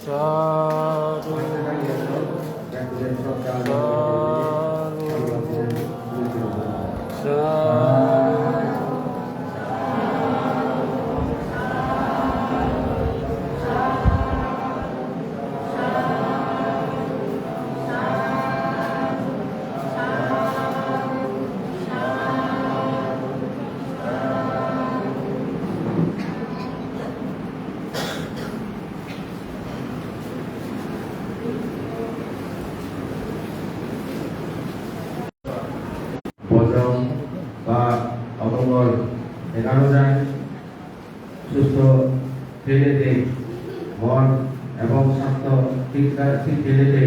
সাধু বদরম বা অমঙ্গল এড়ানো যায়। সুস্থ ঠেলেতে মন এবং স্বাস্থ্য ঠিক ঠেলেতে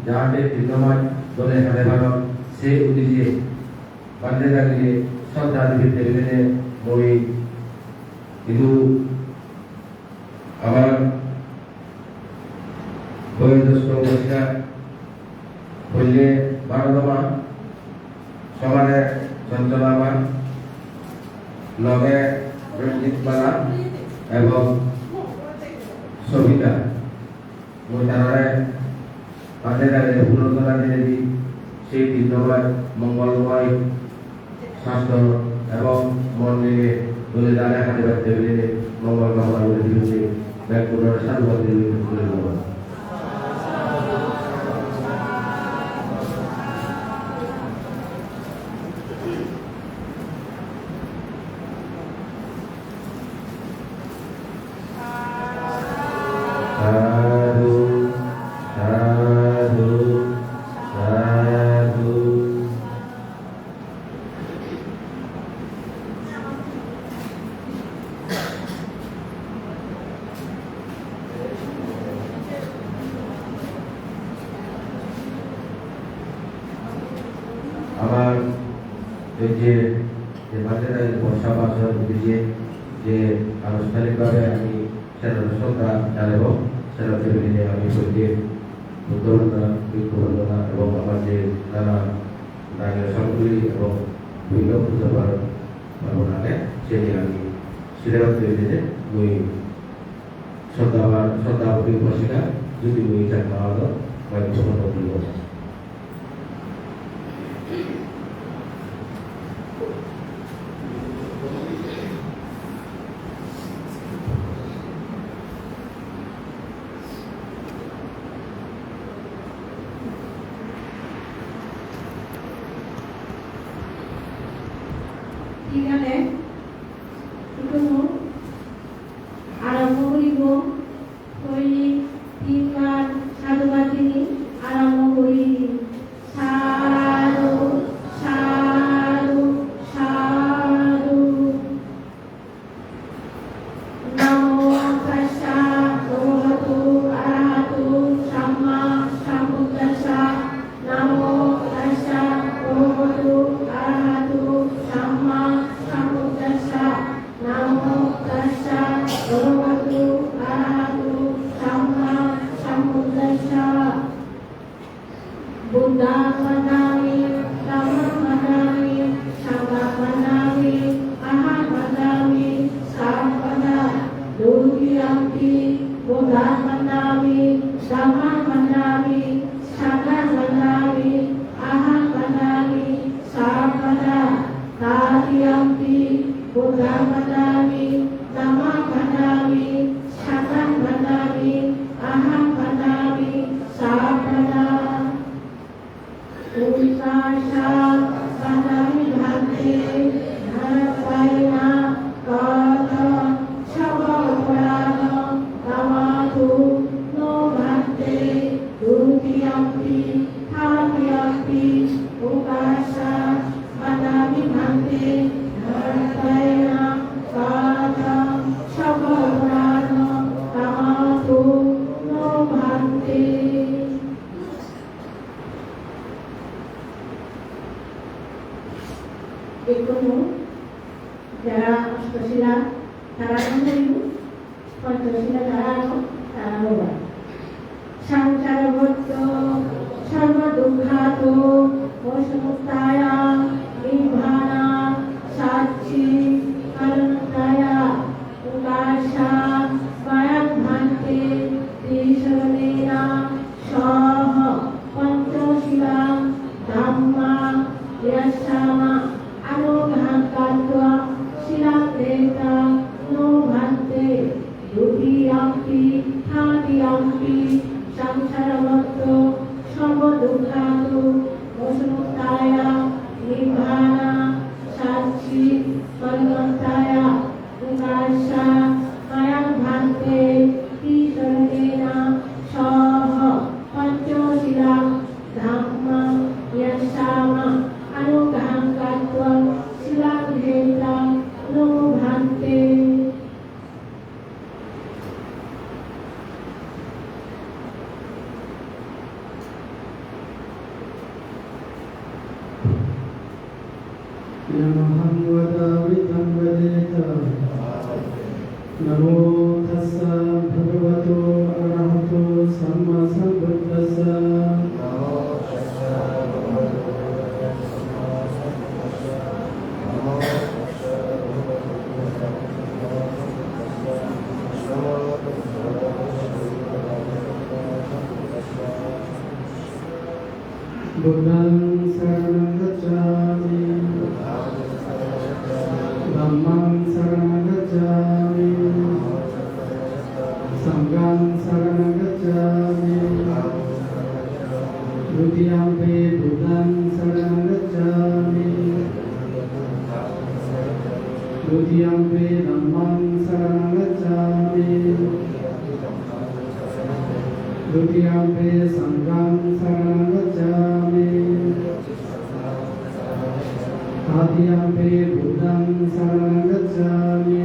যাহাতে দীর্ঘময় দলে হাতে ভালো সে উদ্দেশ্যে বান্ধে দাঁড়িয়ে শ্রদ্ধা দেবী টেলিভিশনে মই কিন্তু আমার বয়োজ্যেষ্ঠ মহিলা হইলে বারোদমা সমানে চঞ্চলাবান লগে রঞ্জিত বালা এবং সবিতা মহিলারে পাশে দাঁড়িয়ে পুরন্দরা দিদি সেই দীর্ঘময় মঙ্গলময় স্বাস্থ্য এবং মন নিয়ে দলে দাঁড়িয়ে হাতে রাখতে পেরে মঙ্গল কামনা করে দিয়েছে ব্যাংকুরের সাধুবাদ দিয়ে সাধু সাধু সাধু। আমার এই যে বাচ্চাদের বর্ষা বাসন দিয়ে যে আনুষ্ঠানিকভাবে আমি সেটা শ্রদ্ধা জানাব সেটা টেবিলে আমি সত্যি উত্তরতা বিক্ষোভনা এবং আমার যে নানা নারীয় সংগুলি এবং বিভিন্ন পুজো পার্বণ আনে সেটি আমি সিলেবাস টেবিলে ওই শ্রদ্ধাবতী বসিকা যদি ওই চাকমা হলো বা জীবন বদলিব। এখানে আরম্ভ করিব তিনবার সাধুবাদ তিনি আরম্ভ করি। সাধু সাধু সাধু নমো তাস্সা ভগবতু আরহাতু সাম্মা সাম্বুদ্দাস্সা নমো তাস্সা ভগবতু আরহাতু সাম্মা সাম্বুদ্দাস্সা নমো তাস্সা ভগবতু আরহাতু সাম্মা সাম্বুদ্দাস্সা। বুদ্ধং বন্দামি ধম্মং বন্দামি সংঘং বন্দামি অহং বন্দামি সর্বদা দুর্গিয়ান্তি। বুদ্ধং বন্দামি ধম্মং বন্দামি সংঘং বন্দামি অহং বন্দামি সর্বদা তারিয়ন্তি। বুদ্ধং বন্দামি ধম্মং বন্দামি সংঘং বন্দামি অহং বন্দামি সর্বদা। উল্লাসাৎ বন্দামি ভান্তে ধরপায়না কত সবপরাধ তমাতু নো ভান্তে দুর্গিয়ান্তি থামিয়ান্তি। উল্লাসাৎ বন্দামি ভান্তে ধরপায়না কত সবপরাধ তমাতু নো ভান্তে। এগুলো যারা অষ্টশিলা তারা করিব, পঞ্চশিলা যারা আনো তারা হবা। সংসারভূত সর্বদুঃখাত বসমুক্তায়া নির্বাণা সাক্ষী কারণতায়া উপাসা বায়ান ভান্তে ত্রিশরণ Buddhang saranam gacchami, Dhammang saranam gacchami, Sanghang saranam gacchami, Dutiyampi Buddhang saranam gacchami, Dutiyampi Dhammang saranam gacchami, Dutiyampi Sanghang saranam gacchami, Tatiyampi Buddhang saranam gacchami,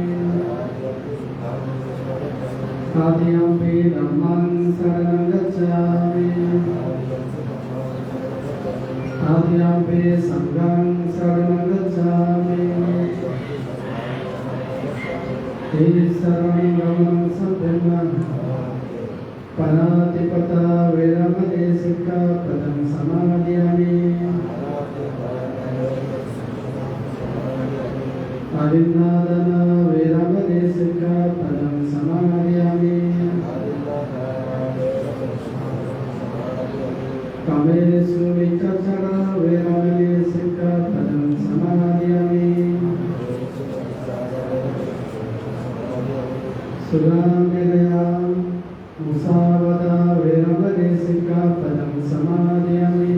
Tatiyampi Dhammang saranam gacchami, Tatiyampi Sanghang saranam gacchami. Iti saranam gamanam sampurna Panatipata Veramade Sikkhapadam samadhiyami. Adinadana Veramade Sikkhapadam samadhiyami. Kamesu Vichachara Veramade Sikkhapadam samadhiyami. Sudamiraya Musavada Veramade Sikkhapadam samadhiyami.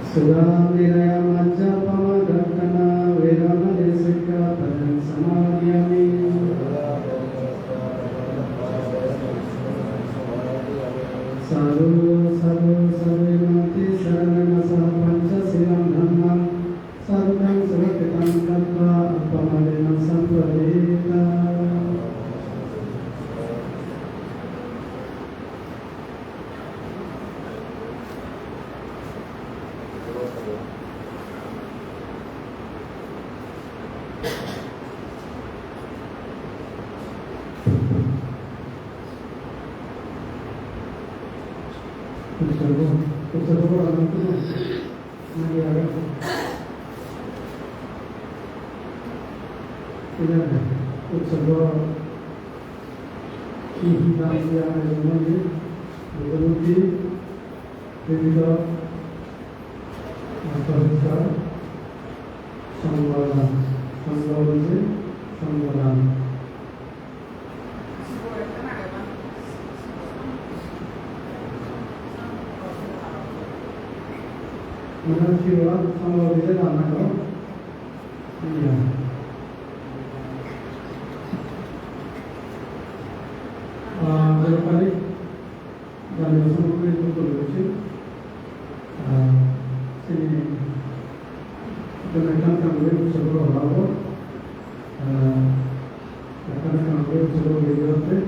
Sudamiraya Majjapama Dattana Veramade Sikkhapadam samadhiyami. Sadhu sadhu sadhuimati saranamasa panchasilam dhammam sarvang surakitam kattva appamadena sampadeta. Observo orang itu nanti agak tidak ada. Observo hitam yang ada ini berbukti tidak apa besar sanggalan sanggalan. Mana siapa sama dia nama kau? Iya. Berkali dari semua itu terlucu. Sini kenaikan kami sebelum lalu, kenaikan kami sebelum berjalan,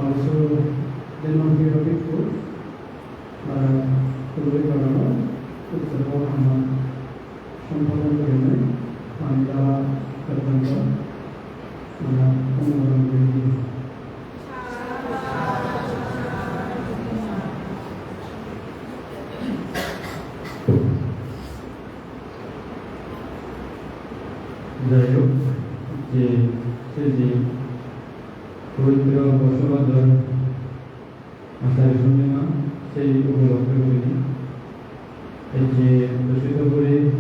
also dengan hidup itu, tulis orang. Observo hama sampurna begini, anda terbentuk, mana umur begini. Jayuk, jadi puritra bosovadar asal sunima, jadi ubah begini. Eji bersyukur beri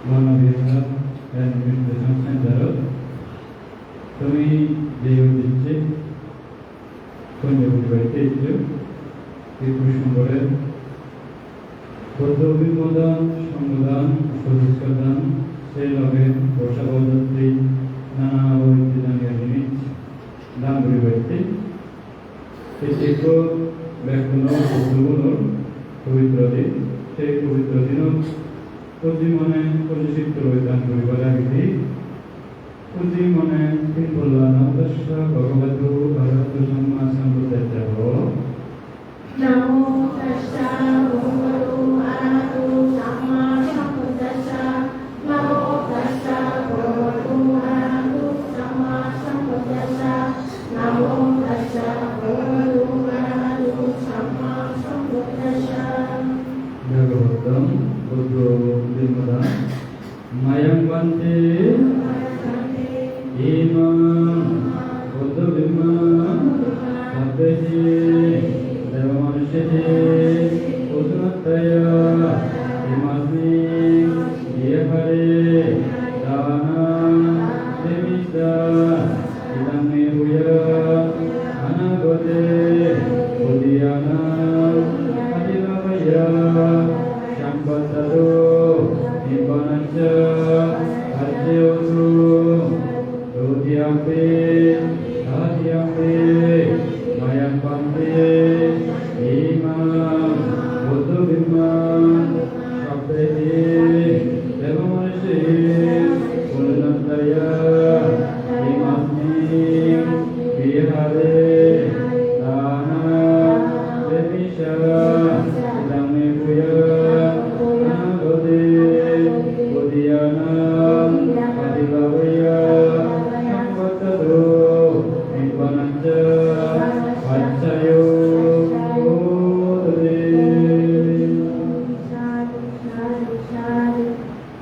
mana biasa dan bersyukur sendiri. Kami Dewa Dicce, kami berbaik itu dikursuskan. Bodoh bimodan, sanggulan, sosiskadan, selain bersabdati, nana awal tidak ini, dan berbaik itu. Itu berkuno berkuno. পবিত্র দিন সেই পবিত্র দিনত প্রতি মনে পরিচিত হইতাম পরিবারাবিধি প্রতি মনে পিনপল্লানন্দস্য ভগবতু ভগবতু সম্মা সম্বুদ্ধস্য Namo tassa bhagavato arahato samma sambuddhassa. Namo tassa bhagavato arahato samma sambuddhassa. Namo tassa bhagavato arahato samma sambuddhassa. Bhagavatam Buddho Vimada Mayam Bante Imam Buddha Vimada Sabbehi Devamanshiti Udmataya Imasmi Yehare Dana Devisa Idame Huya Anagode Udiyana Adivavaya Shampatado Nibbanacha Ajyotu Dodhyambe Adhyambe Mayam Bante Imam Buddha Vimman Sabbehi Devamanshi Purnataya Imasmi Vihare Dana Devisha Idame Puya Anagode Udiyana Adivavaya Shampatado Nibbanacha Accayo Bodhe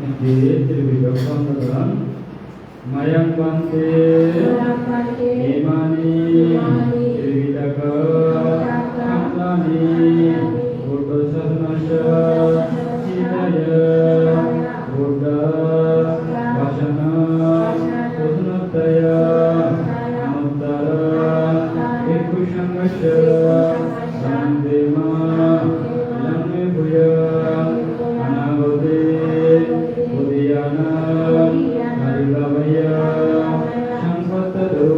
Ini Trivijaya Sanggadan Mayang Bante Imani Trivijaka Kandani Buddha Sasnasya Hidaya Buddha Vasana Udnataya Anuttara Bhikkhu Sanghasya Sandema Ilamne Bhuya Anagode Udiyana Adivavaya Shampatado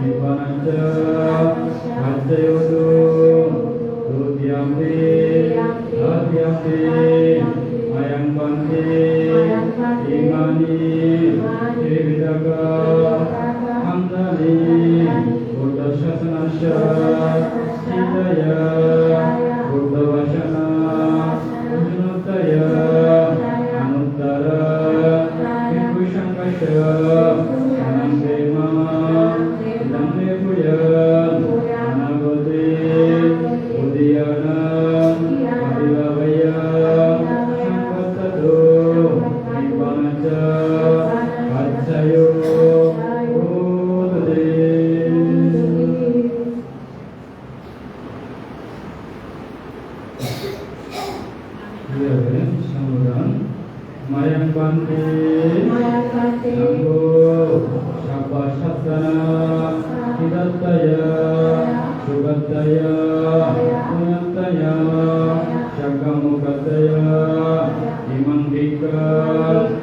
Nibbanacha Accayotu Dodhyambe Adhyambe Mayam Bante Imani Trivijaka Kandani Buddha Sasnasya Hidaya Buddha Vasana Udnataya Anuttara Bhikkhu Sanghasya Sandema Ilamne Bhuya Anagode Udiyana Adivavaya Shampatado Nibbanacha Accayo Bodhe Here Samudan Mayam Bante Namo Sabba Sattana Hidataya Sugataya Punataya Shagamukataya Imam Dika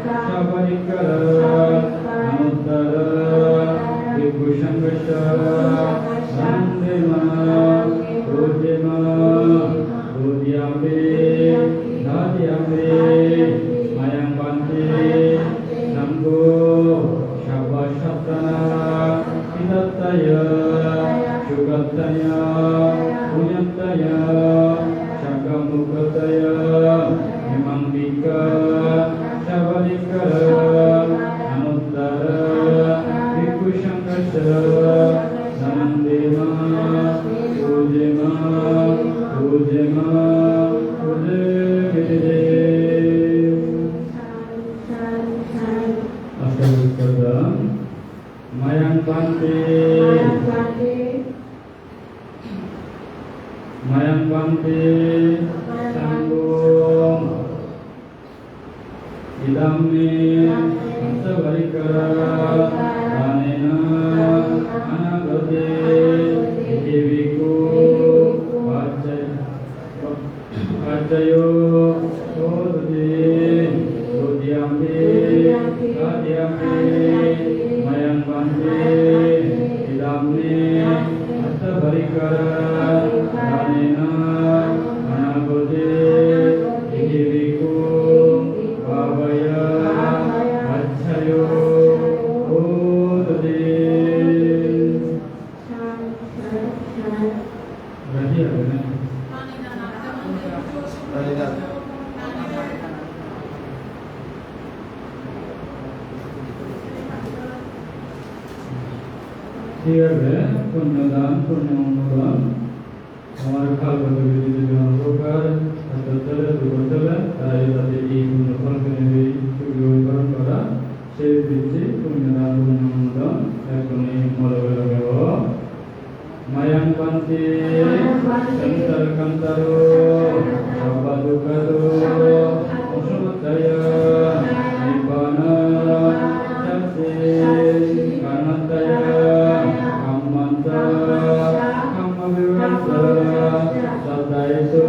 Sabarikara Anuttara Bhikkhu Sanghasya Sandema Udema Udhyambe Dadhyambe Mayam Bante Namo Sabba Sattana Hidataya Sugataya Punyataya Shagamukataya Imam Dika Sabarikara Anuttara Bhikkhu Sanghasya Sandema Udema Udema Udemide Astaghfirullah Mayang Bante Mayang Bante Sanggong Idame Sabarikara Danena Anagade Deviku Accayo Bodhe Dodhyambe Adhyambe Mayang Bante Idame Sabarikara Danena Anagade Deviku Bhavaya Accayo Bodhe Berarti apa kan? ঠিক আছে পুণ্যদান পুণ্য অনুদান আমার কালগত বিধি যদি প্রকার সত্যলে দুর্বলতলে তাই তাদের এই পুণ্যফলকে নেবে গ্রহণ করা সেই বৃত্তি পুণ্যদান পুণ্যমুদন এখনই মলবেলবেব মায়াং পান্তি সন্তর কান্তারো সব্বাদুকাদো অসমুদ্রয় নিব্বান যাচ্ছে কানন্তয় কাম্মন্ত কাম্মবিবন্ত সদায়িতো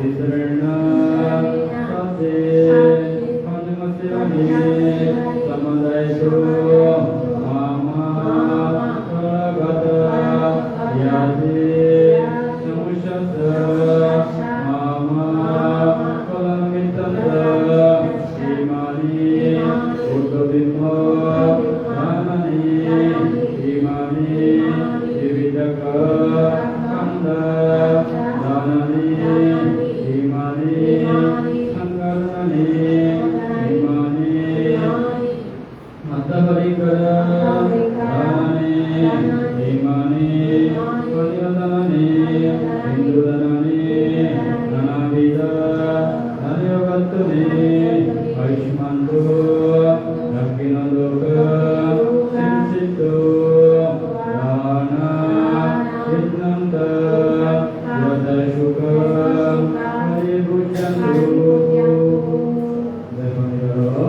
ইতরেণ সতে পঞ্চমস্তিরানি সমদায়িতো মামা কলগত ইয়াতি সমুষত মামা কলমিতন্ত ইমানি উদ্দবিম্ব ধানানি ইমানি বিবিধক কন্দ ধানানি ইমানি সংকরণানি ইমানি মধ্যপরিকর ধানানি ইমানি পরিয়দানানি হিন্দুদানানি নানাবিধ ধান্যবত্তুনি আয়ুষ্মান্তু দক্ষিণলোক সিঞ্চিতো দানা বিঘ্নন্ত যথাসুখম পরিভুজন্তু দেবনিরো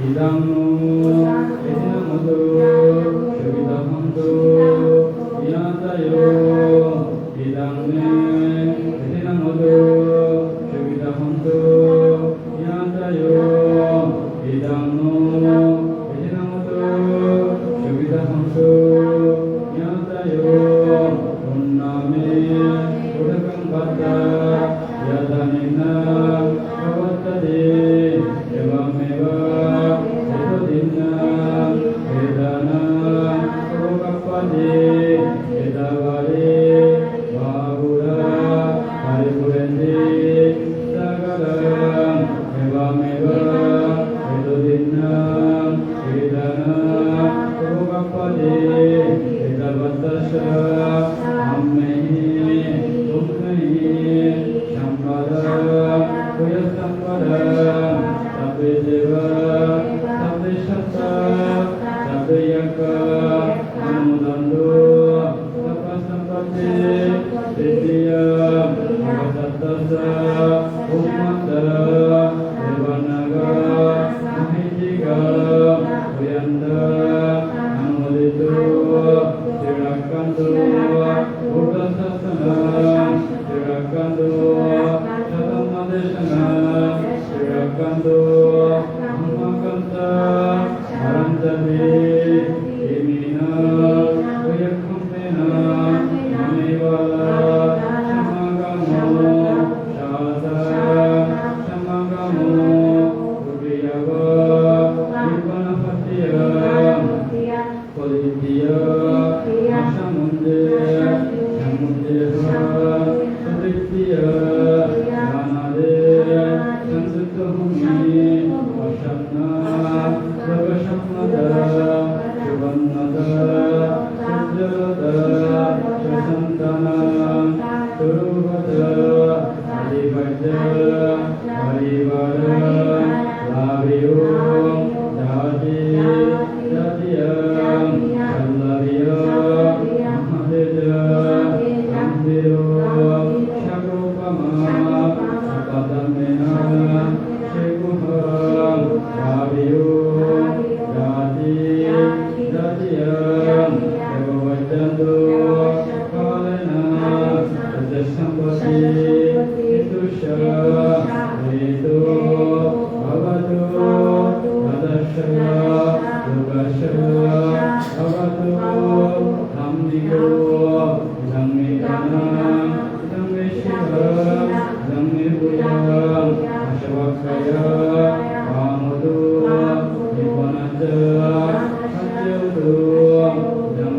ইদং নো এদিনমতো সুবিধাহন্তু ইয়াতায়ো ইদং নে এদিনমতো সুবিধাহন্তু ইয়াতায়ো ইদং নো এদিনমতো সুবিধাহন্তু ইয়াতায়ো উন্নামে উদকং বাদ্দা ইয়াদানিন প্রবর্ততে এবমেব Yang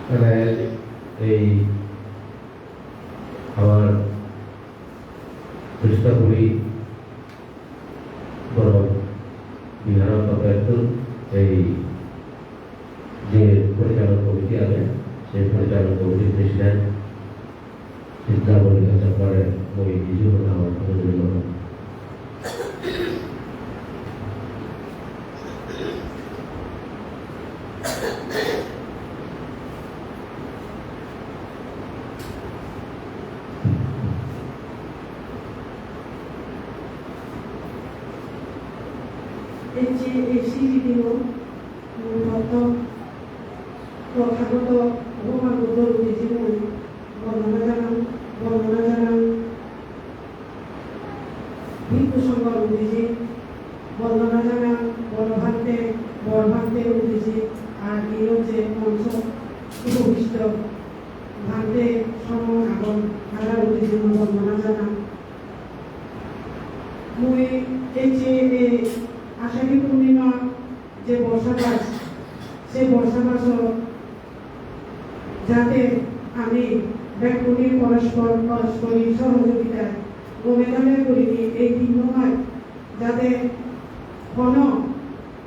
এই আমার চেষ্টা করি বড় বিহার এই যে পরিচালন কমিটি আছে সেই পরিচালন কমিটির প্রেসিডেন্ট সিদ্ধাবলী চাপারে ওই কিছু কথা আমার প্রথাগত ভগবান বুদ্ধ জীবন বর্ণনা জানান ভিক্ষু সংঘ উদ্দেশ্যে বর্ণনা জানান বড়ভান্তে উদ্দেশ্যে আর এই হচ্ছে মঞ্চ উপবিষ্ট ভান্তে সম আগন আগার উদ্দেশ্যে বর্ণনা জানান মই এই যে আষাঢ়ী পূর্ণিমা যে বর্ষাবাস সেই বর্ষাবাসও যাতে আমি ব্যক্তির পারস্পরিক সহযোগিতায় গবেষণা করিনি এই দিনমাস যাতে কোনো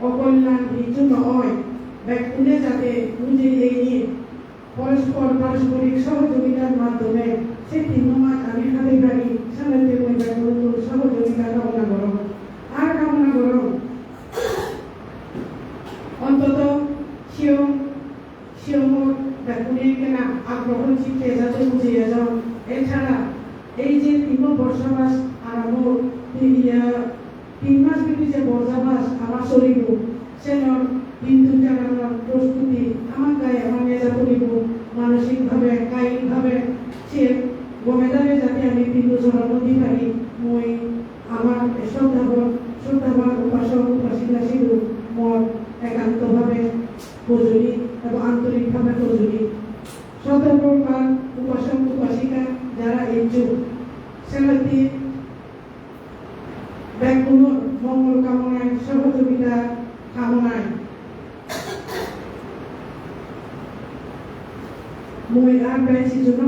অকল্যাণ কিছু নয় ব্যক্তিদের যাতে বুঝে নিয়ে পারস্পরিক সহযোগিতার মাধ্যমে সেই দিনমাস আমি হাতে পারি সামনে সহযোগিতা কামনা করো আর কামনা করো অন্তত শিওমর ব্যক্তিকে না আগ্রহ চিত্তে যাতে বুঝিয়ে যাও এছাড়া এই যে 3 বর্ষাবাস আরম্ভ 3 মাস ব্যাপী যে বর্ষাবাস আমার শরীর সেন বিন্দু জানানোর প্রস্তুতি আমার গায়ে আমার নেজা করিব মানসিকভাবে কায়িকভাবে সে গমেদারে যাতে আমি বিন্দু জড়ানো দিতে পারি মই আমার শ্রদ্ধাবান উপাসক উপাসিকা ছিল মন একান্তভাবে প্রয়োজনী এবং আন্তরিকভাবে প্রয়োজনী সতর্ককার উপাসক উপাসিকা যারা ইচ্ছুক সেনাটি ব্যাকুল মঙ্গল কামনায় সহযোগিতা কামনায় মই আর পেয়েছি জন্য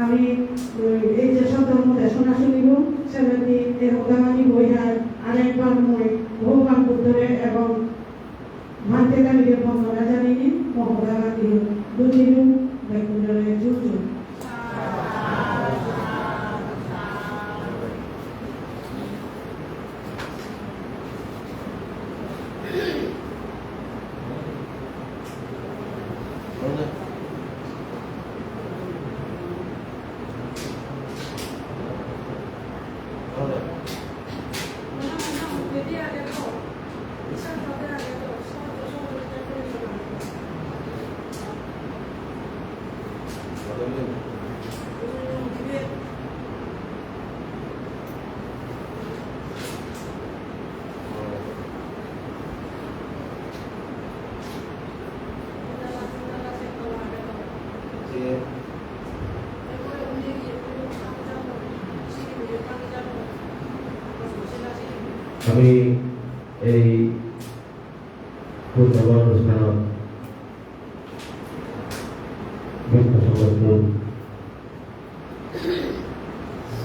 আমি এই যে সধর্ম দেশনা শুনিব সেনাটি এই হদামানি বইহার আরেকবার মই ভগবান বুদ্ধরে এবং ভান্তে কালীকে বন্দনা জানিনি মহোদয়া দিল দুদিনু ব্যাকুলরে জুজু আমি এই পূর্ণবান অনুষ্ঠানত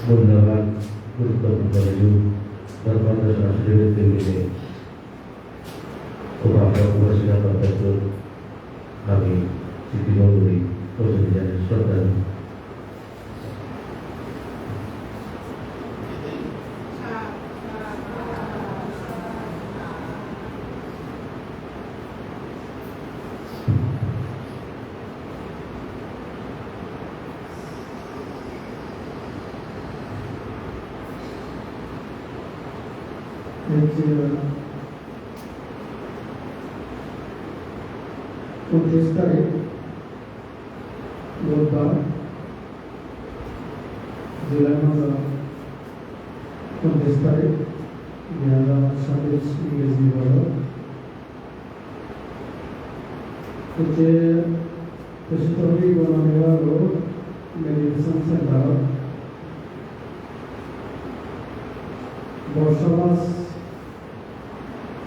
মূল্যবান গুরুত্বপূর্ণ ধর্মান্তর আসলে মিলে আমি স্মৃতিমন্ডলী প্রযুক্তি জানি শ্রদ্ধা প্রতিষ্ঠায় বুধবার জুলাই মাসের 29 তারিখ 2027 ইংরেজি বছর হচ্ছে পশ্চিমবঙ্গী গণনির্বাহ রোড মেডিটেশন সেন্টার বর্ষাবাস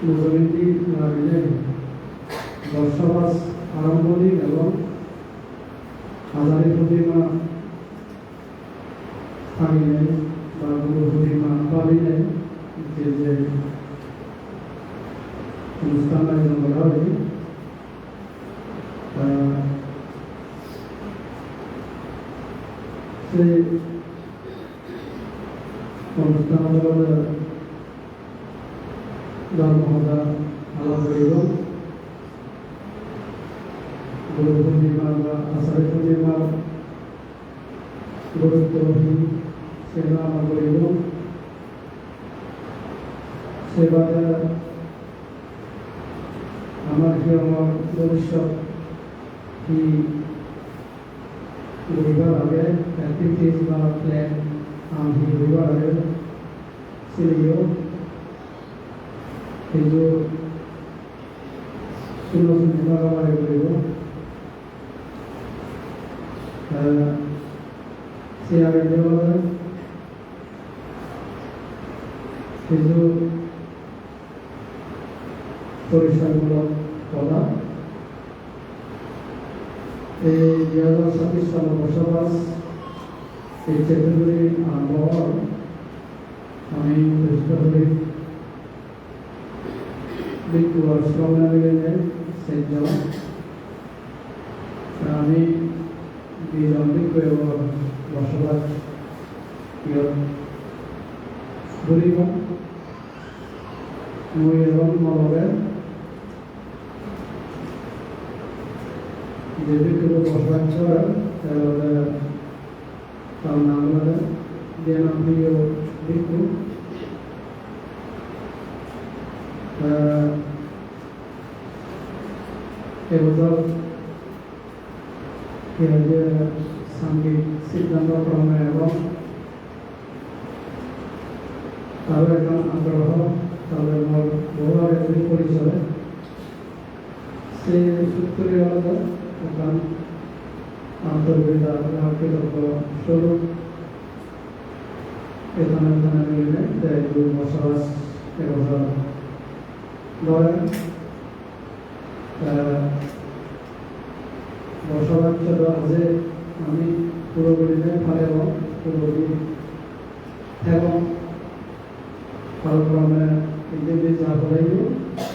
নজরুল নারীদের বর্ষাবাস আরম্ভ দিন এবং হাজারে প্রতিমা থাকিলে বা গুরু প্রতিমা পাবিলে যে অনুষ্ঠান আয়োজন করা হয় সেই অনুষ্ঠান ধর্মহতা আলাপ করিব গুরু পূর্ণিমা বা আষাঢ় পূর্ণিমার গুরুত্বহী সেবা আমরা করিব সেবাটা আমার কি আমার ভবিষ্যৎ কি রবিবার আগে অ্যাক্টিভিটিস বা প্ল্যান আমি রবিবার আগে সেগুলো কিন্তু সুন্দর সুন্দর আমার করিব সে আগে দেওয়া কিন্তু পরিষ্কারমূলক করা এই 2026 সাল বসবাস এই ফেব্রুয়ারি আরম্ভ হওয়ার আমি চেষ্টা করি বিক্ষু শ্রম মিলে সেন্ট আমি দুজন বিক্ষু এবং বসবাস ঘুরিব মই এবং মলবের যে বিক্ষু বসবাস করে তার নাম হলো জনপ্রিয় বিক্ষু এবছর সাংঘিক সিদ্ধান্ত ক্রমে এবং তারও একজন আগ্রহ তাদের বহু আগে যদি পরিচয় সে সূত্রে আলাদা এখন আন্তর্জাতিক কৃতজ্ঞ স্বরূপ এখানে মিলে বসবাস এবছর ধরেন বসবাস আছে আমি পুরোপুরি পারেব পুরোপুরি এবং কালক্রমে ইত্যাদি যা বলাইব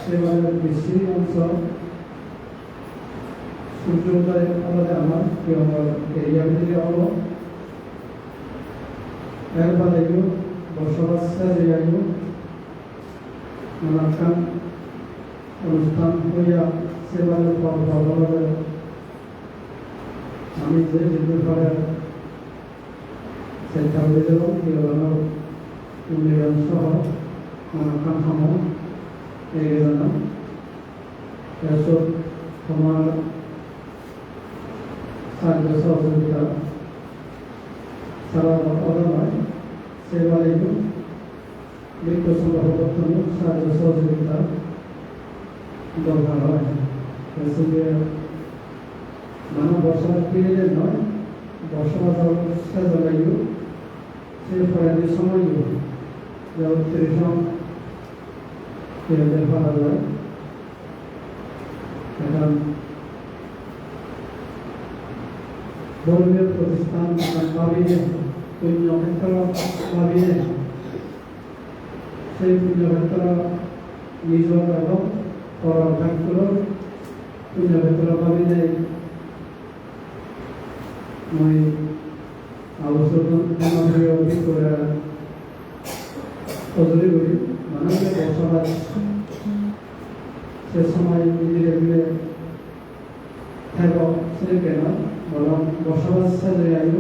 সেভাবে বেশি অংশ সূর্যোদয় আমাদের আমার কি আমার এরিয়া থেকে হব এরপর আইব বসবাস আইব নানান অনুষ্ঠান হইয়া সেভাবে ভালোভাবে আমি যে যেতে পারে চেষ্টা করে দেব কিভাবে উন্নয়ন সহ নানান সমূহ এগিয়ে জানো এসব তোমার সাহায্য সহযোগিতা সারা কথা নয় সেবারে বৃক্ষ সংগ্রহ সাহায্য সহযোগিতা দরকার হয় মানব বসবাস ফিরে নয় বসবাস অবস্থা জলাইব সে ফরাদি সময় ত্রিশম পাওয়া যায় এখন ধর্মীয় প্রতিষ্ঠান ভাবিনে পুণ্যক্ষেত্র ভাবিনে সেই পুণ্যক্ষেত্র নিজ এবং পরক্ষেত্র পুণ্যক্ষেত্র ভাবিনে মই আলোচনা করে সজরি করি মানুষের বসবাস সে সময় ধীরে ধীরে থাক সে কেন বরং বসবাস সাজে আইব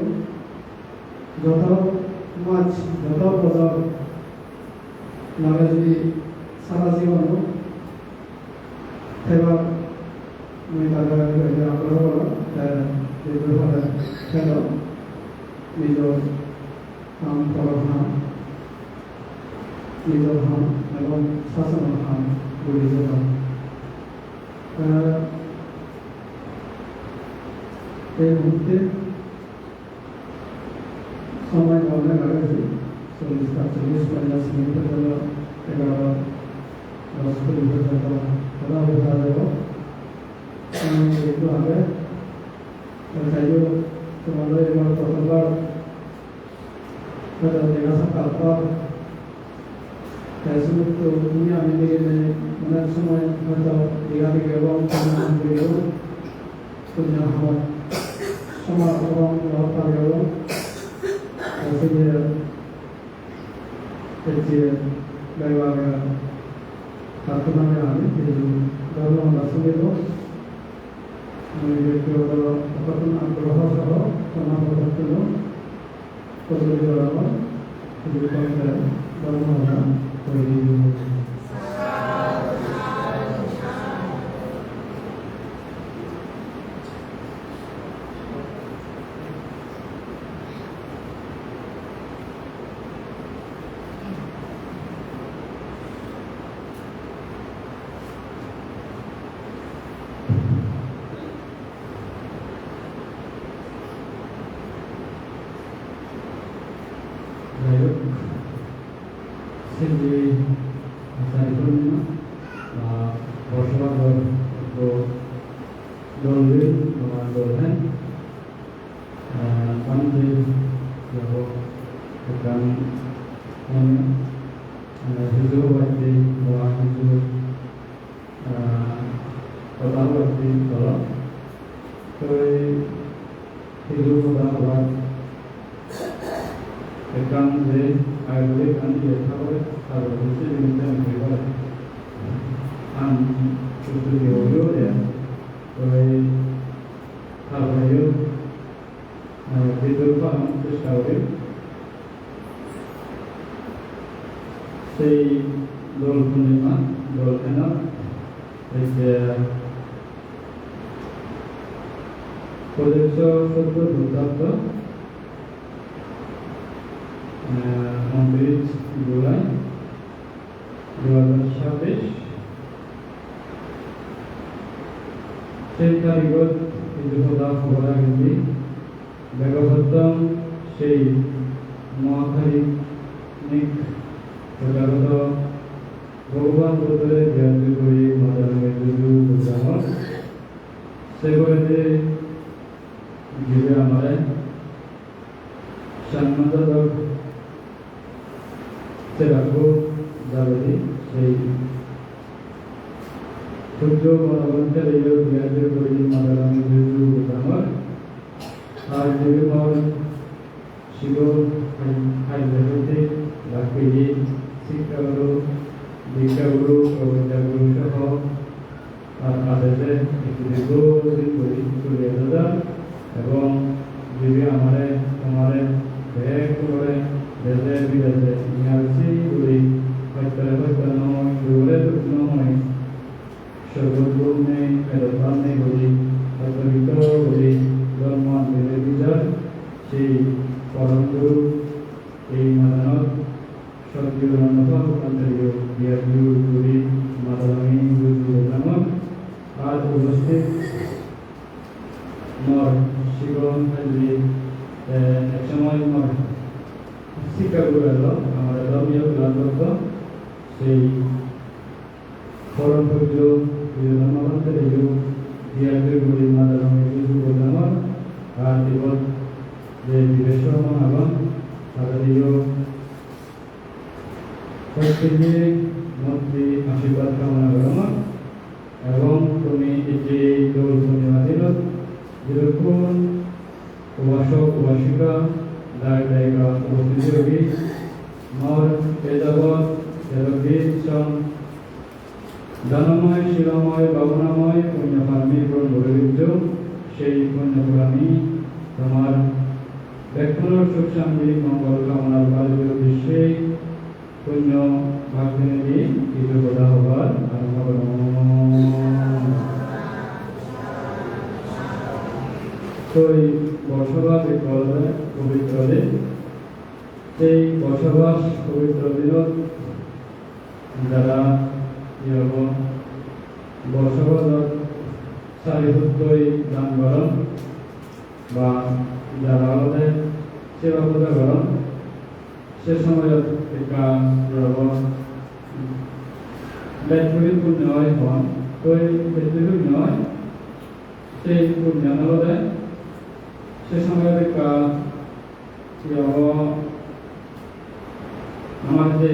যত মাছ যত বছর লাগে যদি সারা জীবন থাকবার মই তাদের আগ্রহ খেল নিজের কাম পড়াশোনা নিজের হাম এবং শাসনের হাম বলে যেতাম এই মুহূর্তে সময় অনেক আগে 40-50 মিনিটের জন্য 11-10 মিনিটের জন্য কথা বলা যাব একটু আগে চাইলেও আমরা এবার প্রথমবার দেখা থাকার পর ফেসবুক তো তুমি আমি দেখে অনেক সময় হয়তো দীঘা থেকে এবং হওয়ার সময় এবং পাবে এবং ব্যবহার কার্যক্রমে আমি আমরা শুনিব ব্যক্তিগত আগ্রহ সহ সমাজপত্র প্রচলিত ধর্মভাষা তৈরি Sindi Sari Purna বর্ষবার দলবির দলহেন পানিতে যাব গান হিজু বাড়ি বা হিজু কথা বাড়ি দল তো হিজু কথা হওয়ার একদম যে আয়ুর্বেদিক গান দিয়ে থাকবে আর হচ্ছে জিনিসটা আমি করে আন শুধু ইউরো দেয় তো তারপরে বিদ্যুৎ পালন চেষ্টা করি সেই দোল পূর্ণিমা দোল কেনার এই যে প্রদেশ সত্য দুর্দান্ত 29 জুলাই 2026 সেই তারিখত হিজুসদা খবরা হিন্দি বেগবদ্ধম সেই মহাখারিক প্রজাগত ভগবান বুদ্ধে ধ্যান করে মাদারঙ্গে যুজু বুদ্ধামত সেগুলোতে জীবে আমারে সম্মানজনক সেরাকো জাগতি সেই সূর্য মনোবন্তের এই ধ্যান করে মাদারঙ্গে যুজু বুদ্ধামত আর জীবে মন শিব হাইলাইতে রাখি শিক্ষাগুরু দীক্ষাগুরু প্রবন্ধগুরু সহ আর আদেশে একটি দীর্ঘদিন করে চলে আসা এবং যদি আমারে ব্যাগ করে দেশে বিদেশে ইংরাজি বলি হত্যা নয় দূরে নয় সর্বগুণ নেই মেরুদান নেই বলি হত্যবিত বলি ধর্ম বিচার সেই পরম গুরু এই মাদানত সত্যিও অন্তরীয় বিয়ারু গুরি মাদানী গুরু নামক আজ উপস্থিত মর শিবন হাজরি এক সময় মর শিক্ষাগুরু এলো আমাদের ধর্মীয় ক্লান্ত সেই পরম পূজ্য ধর্মান্তরীয় বিয়ারু গুরি মাদানী গুরু নামক আর জীবন যে বিবেশ মহাগণ তাদের প্রত্যেকে মন্ত্রী আশীর্বাদ কামনা করলাম এবং তুমি এটি দোল পূর্ণিমা দিনত যেরকম উপাসক উপাসিকা দায় দায়িকা উপস্থিত যোগী মর এযাবৎ এরগীত সং দানময় শিলাময় ভাবনাময় পুণ্যফার্মী ব্রহ্মবৈবিধ্য সেই পুণ্যফার্মী তোমার ব্যক্তির সুখ শান্তি মঙ্গল কামনার বাড়ির উদ্দেশ্যে পুণ্য ভাগ্যে দিয়ে কিছু কথা হবার সেই বসবাস পবিত্র দিন সেই বসবাস পবিত্র দিনত যারা বসবাসত চারিভূতই দান করেন বা যারা হলে সেবা পূজা করেন সে সময়ত একটা ব্যক্তিগত পুণ্য হয় হন তো এই ব্যক্তিগত নয় সেই পুণ্য হলে সে সময় দেখা আমার যে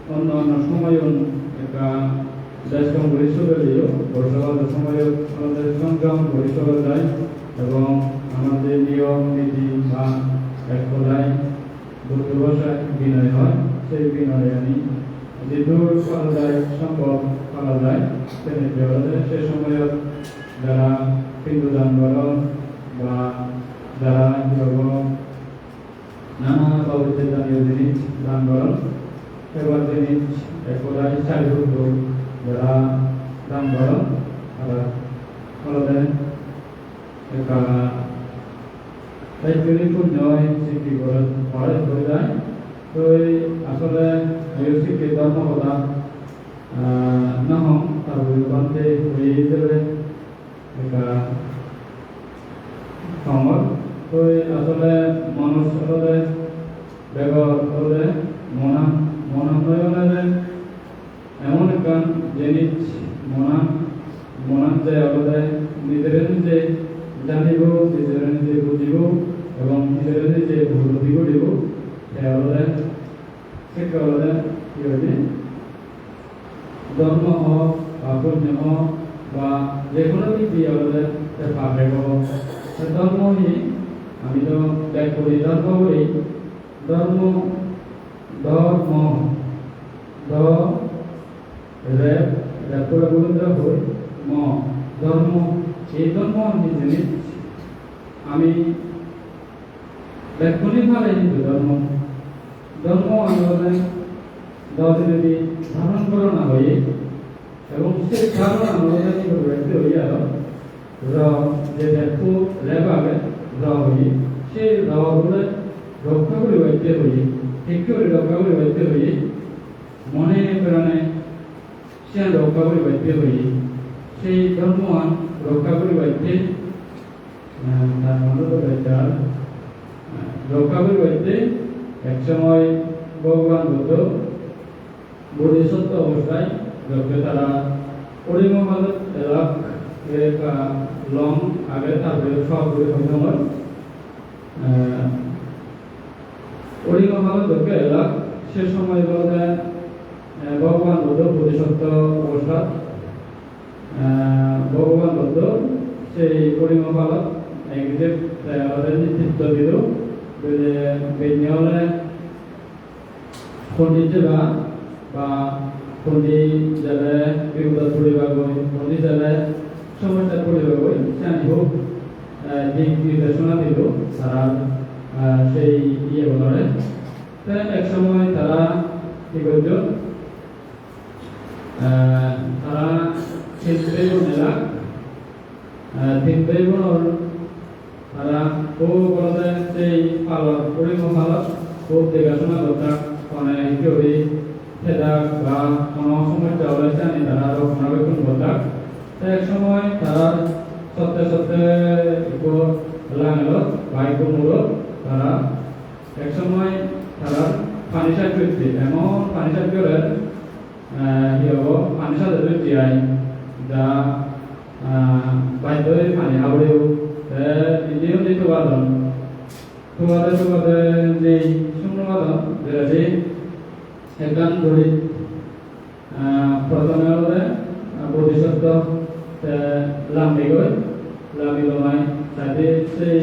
অন্য অন্য সময় একটা দেশগ্রাম পরিষদের বর্ষাকালের সময় আমাদের সংগ্রাম পরিষদ যায় এবং আমাদের নিয়ম নীতি বা এক কথায় বৌদ্ধ ভাষায় বিনয় হয় সেই বিনয় আমি যেদূর করা যায় সম্ভব করা যায় সে সময় যারা পিণ্ডদান করেন বা যারা নানা পবিত্র জাতীয় জিনিস দান করেন এবার জিনিস এক কথায় সারিবদ্ধ যারা দান করেন তারা আমাদের একটা পুণ্য সৃষ্টি করে যায় তো আসলে শিক্ষিত ধর্ম কথা না হন তার বিরুদ্ধে হয়ে যাবে একটা সমর তো আসলে মানুষ আসলে ব্যবহার করে মনোনয়নের এমন একটা জিনিস মনান যে আমাদের নিজের নিজে জানিব নিজের নিজে বুঝিব এবং নিজের নিজে উপলব্ধি করিব সেটা আমাদের কি হয়েছে ধর্ম হোক বা পুণ্য হোক বা যে কোনো দিক দিয়ে আমাদের পাবে ধর্মই আমি তো ত্যাগ করি ধর্ম করি ধর্ম করে বলতে হই ধর্ম এই ধর্ম আমি জিনিস আমি ব্যাকুণিকভাবে হিন্দু ধর্ম আমাদের যদি ধারণ করা না হয়ে এবং সেই ধারণা আমাদের ব্যক্তি হইয়া যে ব্যাপু লেবাগে হই সেই রগুলো রক্ষা করে বাইতে হই ঠিক করে রক্ষা করে বাইতে হই মনে প্রাণে সে রক্ষা করে বাইতে হই সেই ধর্মান রক্ষা করে বাইতে তার মনে রক্ষা করে বাইতে এক সময় ভগবান বুদ্ধ বোধিসত্ত্ব অবস্থায় যখন তারা পরিমহল লং আগে তারপরে সব সময় পরিমহল যখন এলাক সে সময় বলতে ভগবান বুদ্ধ বোধিসত্ত্ব অবস্থা ভগবান বুদ্ধ সেই পরিমহল একদিকে আমাদের নেতৃত্ব দিল বেনিয়লে পণ্ডিত বা পণ্ডিত যারা বিপদ পড়িবা গই পণ্ডিত যারা সমস্যা পড়িবা গই জানি হোক দিক নির্দেশনা দিল তারা সেই বলে এক সময় তারা কি করত তারা তিনটে বোন তারা খুব বলতে সেই পালন পরিমহালত খুব দেখাশোনা দরকার মানে হিসেবে সেটা বা কোনো সমস্যা হলে জানি তারা রক্ষণাবেক্ষণ দরকার এক সময় তারা সত্যি লাগল বাইক মূল তারা এক সময় তারা পানি সাজ করছে এমন পানি সাজ করে কি হব পানি সাজ দিয়াই যা বাইক পানি আবড়েও নিজেও যে তোমাদের যে শূন্যবাদন যেটা যে একজন ধরি প্রথমে হলে বোধিসত্ত্ব লাম্বি গই লাম্বি লমাই তাতে সেই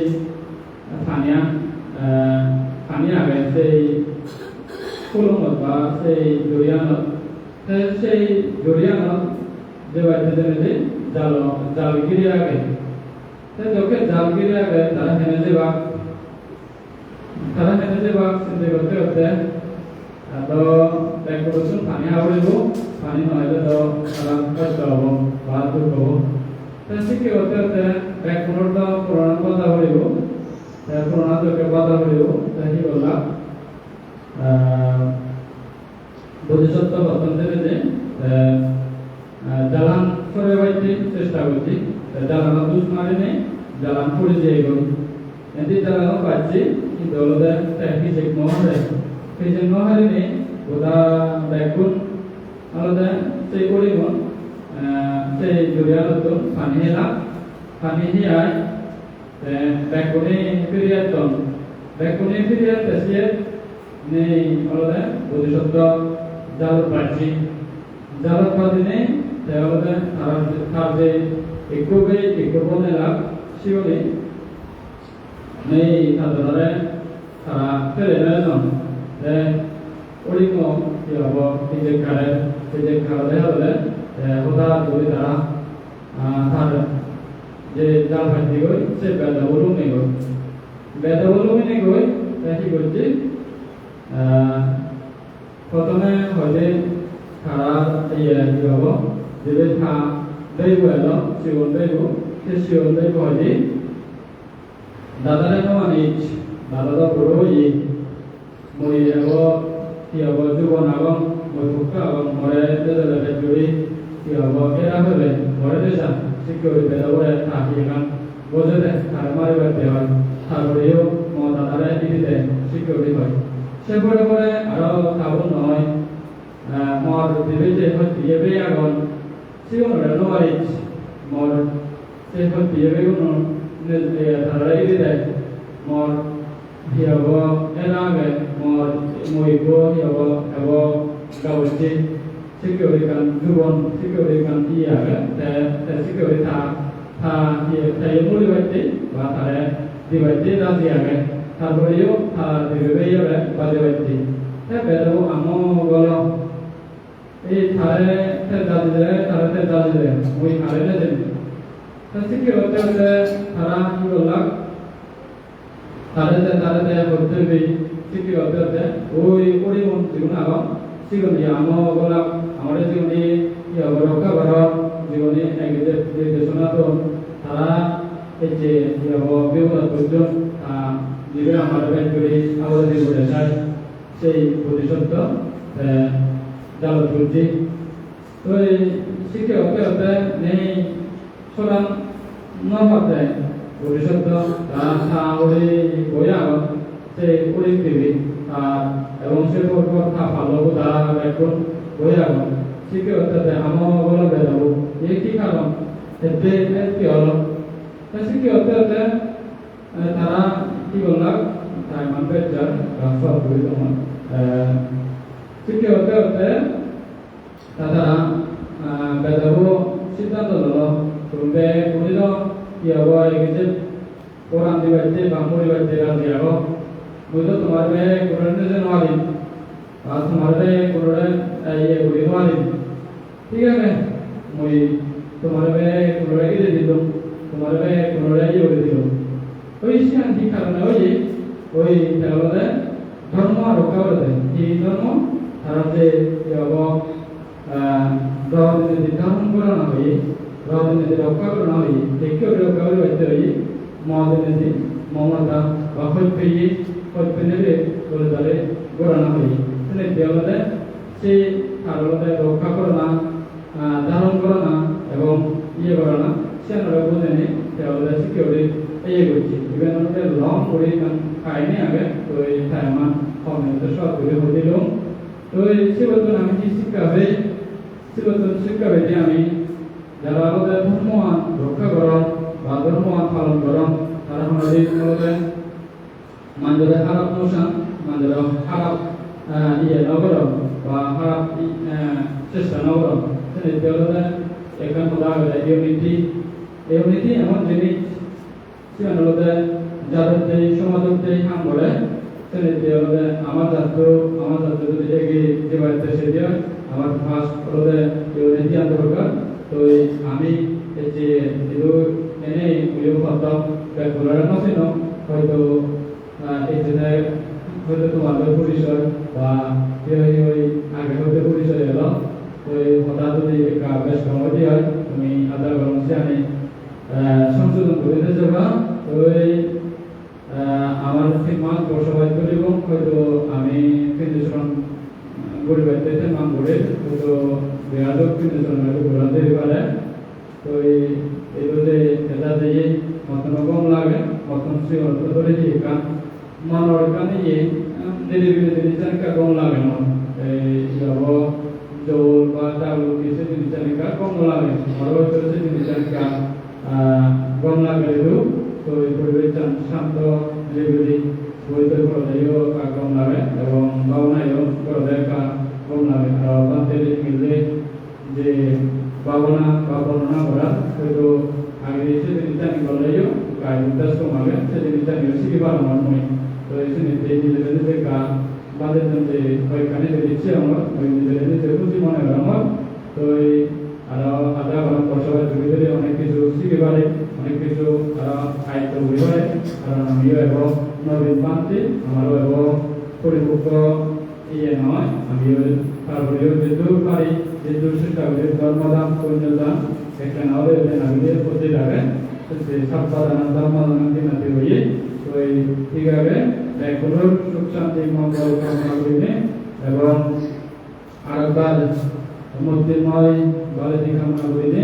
পানি আগে সেই কুলমত বা সেই জরিয়ানত সেই জরিয়ানত যে বাড়িতে যে জালগিরি আগে যখন জালগিরি আগে তারা হেনে যাবা চিন্তা করতে করতে তো এক বছর পানি আবড়িব পানি নহলে তো তারা কষ্ট হব বা দুঃখ হব শিক্ষা করতে করতে এক পুনর তো পুরাণ বাধা হইব পুরাণ তোকে বাধা হইব কি করলাম বোধিসত্ত্ব বর্তন থেকে যে জ্বালান করে বাইতে চেষ্টা করছি জ্বালান দুষ মারিনি জ্বালান পড়ে যাই গই এতে জ্বালানো পাচ্ছি কিন্তু ওদের কিছু মহলে সেই মহলে ওরা দেখুন আলাদা সেই পরিমাণ সেই জড়িয়ালত পানি হিয়ায় Bekuni period ton, bekuni period tesiye ne olada bodhisattva jalat parti ne te olada tarde ikkobe la sioni ne tadare tara tere na ton de olimo yabo tije kare hole hoda dole tara tar যে জাল ভাজি গই সে বেদা বলুন নেই গই কি করছি প্রথমে হইতে খারা ইয়ে কি হব যে থা দইব এলো সিগন দইব সে সিগন দইব হইতে দাদারে মানিচ দাদা বড় ই মই এব কি হব জীবন আগম মই ফুকা আগম মরে দেদলে জুড়ি কি হব এরা হলে মরে দেশা security bedawore tahigan bojede karmari bete hoy tagoreyo modadare dite security hoy sebore bore aro tabun noy mor dibeje hoti ebe agon sigonore noarich mor se hoti ebe gono ne tarare dite mor hiabo elage mor moibo hiabo abo gawji security kan jubon security kan iya te security ta ye muli batte ba tare di batte da dia ga ta boriyo ta dibe ye ba de batte te bedo amo golo e tare te da de moi tare ne den ta security te tara gola tare te hotte be security te oi mon juna ba sigon ya amo gola আমাদের জীবনে রক্ষা করা জীবনে দেশনা তো তারা এই যে বিপদ পর্যন্ত জীবনে আমাদের ব্যাংক করে আমাদের জীবনে চাই সেই প্রতিশব্দ জালত করছি তো এই শিখে হতে হতে নেই সরান নভাবে প্রতিশব্দ ওই বইয়া সেই পরিস্থিতি এবং সে পর ভালো তারা এখন বইয়া শিখে হতে আমার বেদাবো এই কি কারণ এতে কি হলো শিখে হতে হতে তারা কি বললাম তাই মানবে যার রাস্তা বই তখন শিখে হতে হতে তারা বেদাবো সিদ্ধান্ত হলো তুমি বুঝল কি হবো এগেছে কোরআন দিবাইতে বা মরিবাইতে রাজি আgo বুঝলো তোমার মেয়ে কোরআন দিতে নয় আর তোমার মেয়ে কোরআন ये बुरी वाली ठीक है मैं मुझे तुम्हारे में कुलोड़ा की दे दो तुम्हारे में कुलोड़ा ये बोल दो तो इसके अंतिम कारण है ये कोई क्या बोलते हैं धर्म और क्या बोलते हैं ये धर्म हमारे ये वो रावण धर्म करा ना हुई रावण रक्षा करा ना हुई देखिए रक्षा करो ऐसे हुई मौजूद ने मौमता बाहर पे ये ने भी बोले डाले करा ना हुई तो नहीं क्या बोलते हैं সেই কারণে রক্ষা করে না ধারণ করে না এবং ইয়ে করে না সে আমরা বুঝে নিই তাহলে সিকিউরিটি ইয়ে করছি ইভেন আমাদের লং করে খাইনি আগে তো এই টাইমান কমেন্ট সব করে হয়েছিল তো এই সেবতন আমি কি শিক্ষাবে যে আমি যারা আমাদের ধর্মমান রক্ষা করন বা ধর্মমান পালন করন তারা আমাদের মধ্যে মানুষের খারাপ নোশান মানুষের খারাপ ইয়ে নগরম বা খারাপ চেষ্টা নগরম সেটা এখান বলা হয় ইউনিটি এমন জিনিস সেটা যাদের সমাজতে কাম করে সেটা আমার জাত যদি এগিয়ে যেতে সেটা আমার ফার্স্ট হলো ইউনিটি আনতে দরকার তো আমি এই যে এনে উইও করতাম ব্যাকগ্রাউন্ড নছিনো হয়তো এই যে হয়তো তোমাদের পরিচয় বা ওই আগে হয়তো পরিচয় এলো তো হঠাৎ যদি বেশ কমতি হয় তুমি আধা ঘন্টা আমি সংশোধন করে দিতে যাবা তো আমার 3 মাস বসবাস করিব হয়তো আমি ফিজিশন পরিবারতে নাম করে হয়তো বেয়াদব ফিজিশন করে দিতে পারে তো এইগুলোতে এটা দিয়ে মতন কম লাগে মতন সে অর্থ ধরে দিয়ে কান মানর কানে জিনিসের কম লাগে না এই যাব জল বা ডাল কিছু জিনিসের কম লাগে আর হয়তো সে জিনিসের কম লাগে তো এই পরিবেশ শান্ত নিরিবিলি বইতে করা যাইও কম লাগে এবং ভাবনায়ও করা যায় কম লাগে আর বান্তের মিলে যে ভাবনা বা বর্ণনা করা হয়তো আগে সেদিন জানি বললেও কাজ ব্যস্ত হবে সেদিন জানি শিখিবার আমার নয় তো এই নিজেদের নিজে কাজ বাদের যে ওইখানে যে দিচ্ছে আমার ওই নিজেদের নিজে খুশি মনে হয় আমার তো এই আরো আধা ঘন্টা বসবাস জুড়ে অনেক কিছু শিখে পারে অনেক কিছু আয়ত্ত হয়ে পারে কারণ আমিও এবং নবীন বানতে আমারও এবং পরিপক্ক ইয়ে নয় আমিও তারপরেও যেহেতু পারি যেহেতু চেষ্টা করি ধর্মদান কন্যাদান একটা না হলে নামিয়ে প্রতি লাগে সে সাপ্তাদান ধর্মদান দিনাতে হয়ে তো এই ঠিকভাবে এগুলোর সুখ শান্তি মঙ্গল কামনা করিনি এবং আরেকবার মূর্তিময় বালিতি কামনা করিনি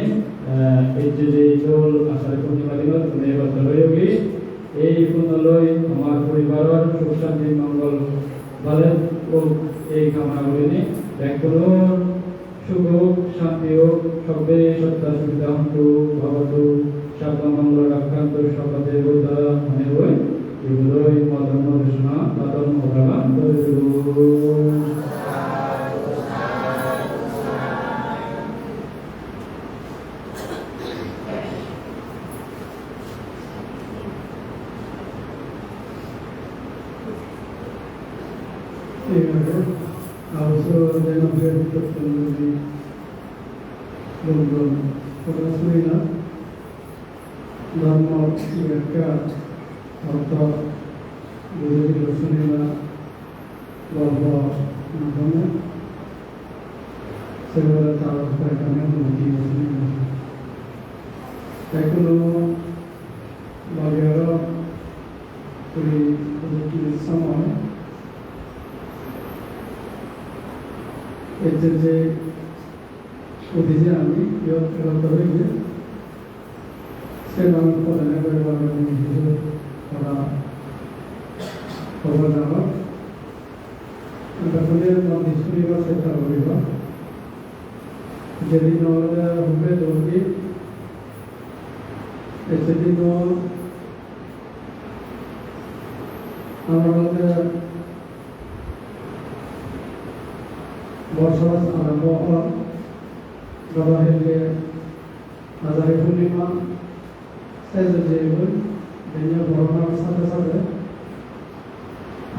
এই যে দোল আষাঢ় পূর্ণিমা দিনত নির্বাচন হয়ে গিয়ে এই পুণ্যলয় আমার পরিবারের সুখ শান্তি মঙ্গল ভালো এই কামনা করিনি এগুলোর সুখ হোক শান্তি হোক সবে সত্তা সুবিধা হন্তু ভগবতু সাবধান মঙ্গল রাখান্ত সবাদে বৈদ্যা মনে হই এগুলোই মদন কৃষ্ণা মদন ভগবান Also, then I'm very personally London Purasmina Dhamma Mereka atau Guru Rasulina bahwa namanya segala tahu mereka yang mungkin Rasulina. Kalau bagaimana kuri sama itu je udah আমি করতে হইবে সেটা প্রদানের পরিবর্তন হিসেবে করা খবর দেওয়া তারপরে মন্দির বা সেটা হইব যেদিন হবে দৌড়ি সেদিন আমাদের বর্ষবাস আরম্ভ হওয়ার বাবা হেলে আজারে পূর্ণিমা সেজে যে দুনিয়া বড়নার সাথে সাথে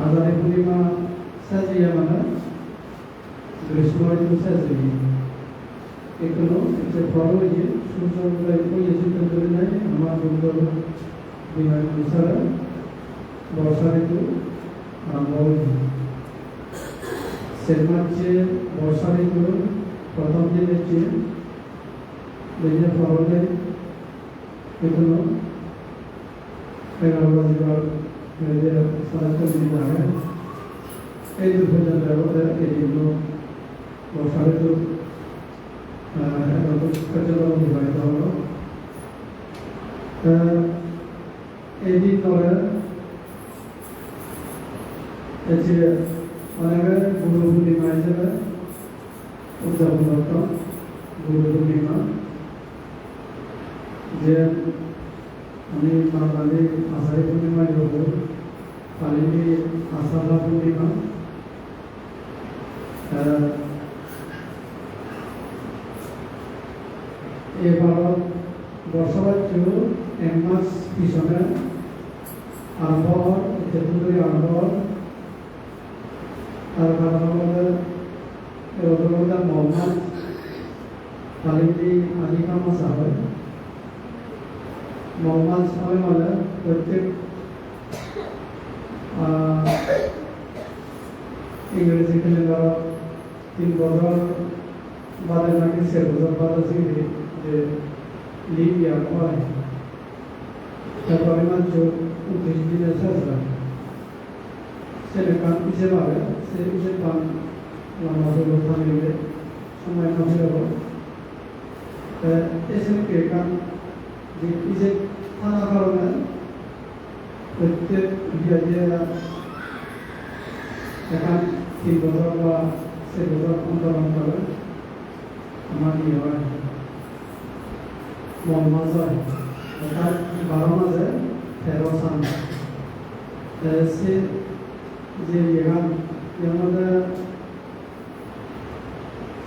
আজারে পূর্ণিমা সেজিয়া মানে গ্রীষ্ম ঋতু সেজে এগুলো যে বড় যে সূর্য উদয় হয়ে যেতে চলে যায় আমার বন্ধু বিনয় অনুসারে বর্ষা ঋতু আরম্ভ হয়েছে সেমাচ্ছে বর্ষা ঋতু প্রথম দিনের চেয়ে দুনিয়া ফরলে এগুলো 11 বাজার সারাক্ষণ দিন আগে এই দুপুরের ব্যবহার এইগুলো বর্ষা ঋতু কার্যক্রম নির্বাহিত হলো এই দিন ধরে অনেক গুরু পূর্ণিমা হিসেবে উদযাপন করতাম গুরু পূর্ণিমা যে আমি বাঙালি আষাঢ়ী পূর্ণিমা যোগ কালিনী আষাঢ়া পূর্ণিমা এবার বর্ষবাচ্য এক মাস পিছনে আরম্ভ হওয়ার ফেব্রুয়ারি আরম্ভ হওয়ার তার কারণ আমাদের মোহাম্মদ কালিনী আলিমা মাসা হয় মোহাম্মদ সাহেব মানে প্রত্যেক ইংরেজি ক্যালেন্ডার 3 বছর বাদে নাকি 6 বছর বাদে যে লিপ ইয়ার হয় তার পরিমাণ 29 দিনের শেষ হয় সেটা হিসেবে হবে সে হিসেবে আমাদের স্থানীয় সময় নষ্ট হবে এসে কারণ যে হিসেব থাকার কারণে প্রত্যেক এখান 3 বছর বা 6 বছর অন্তর অন্তরে আমার ইয়ে হয় মন মাস হয় অর্থাৎ 12 মাসে 13 সাল সে যে এর মধ্যে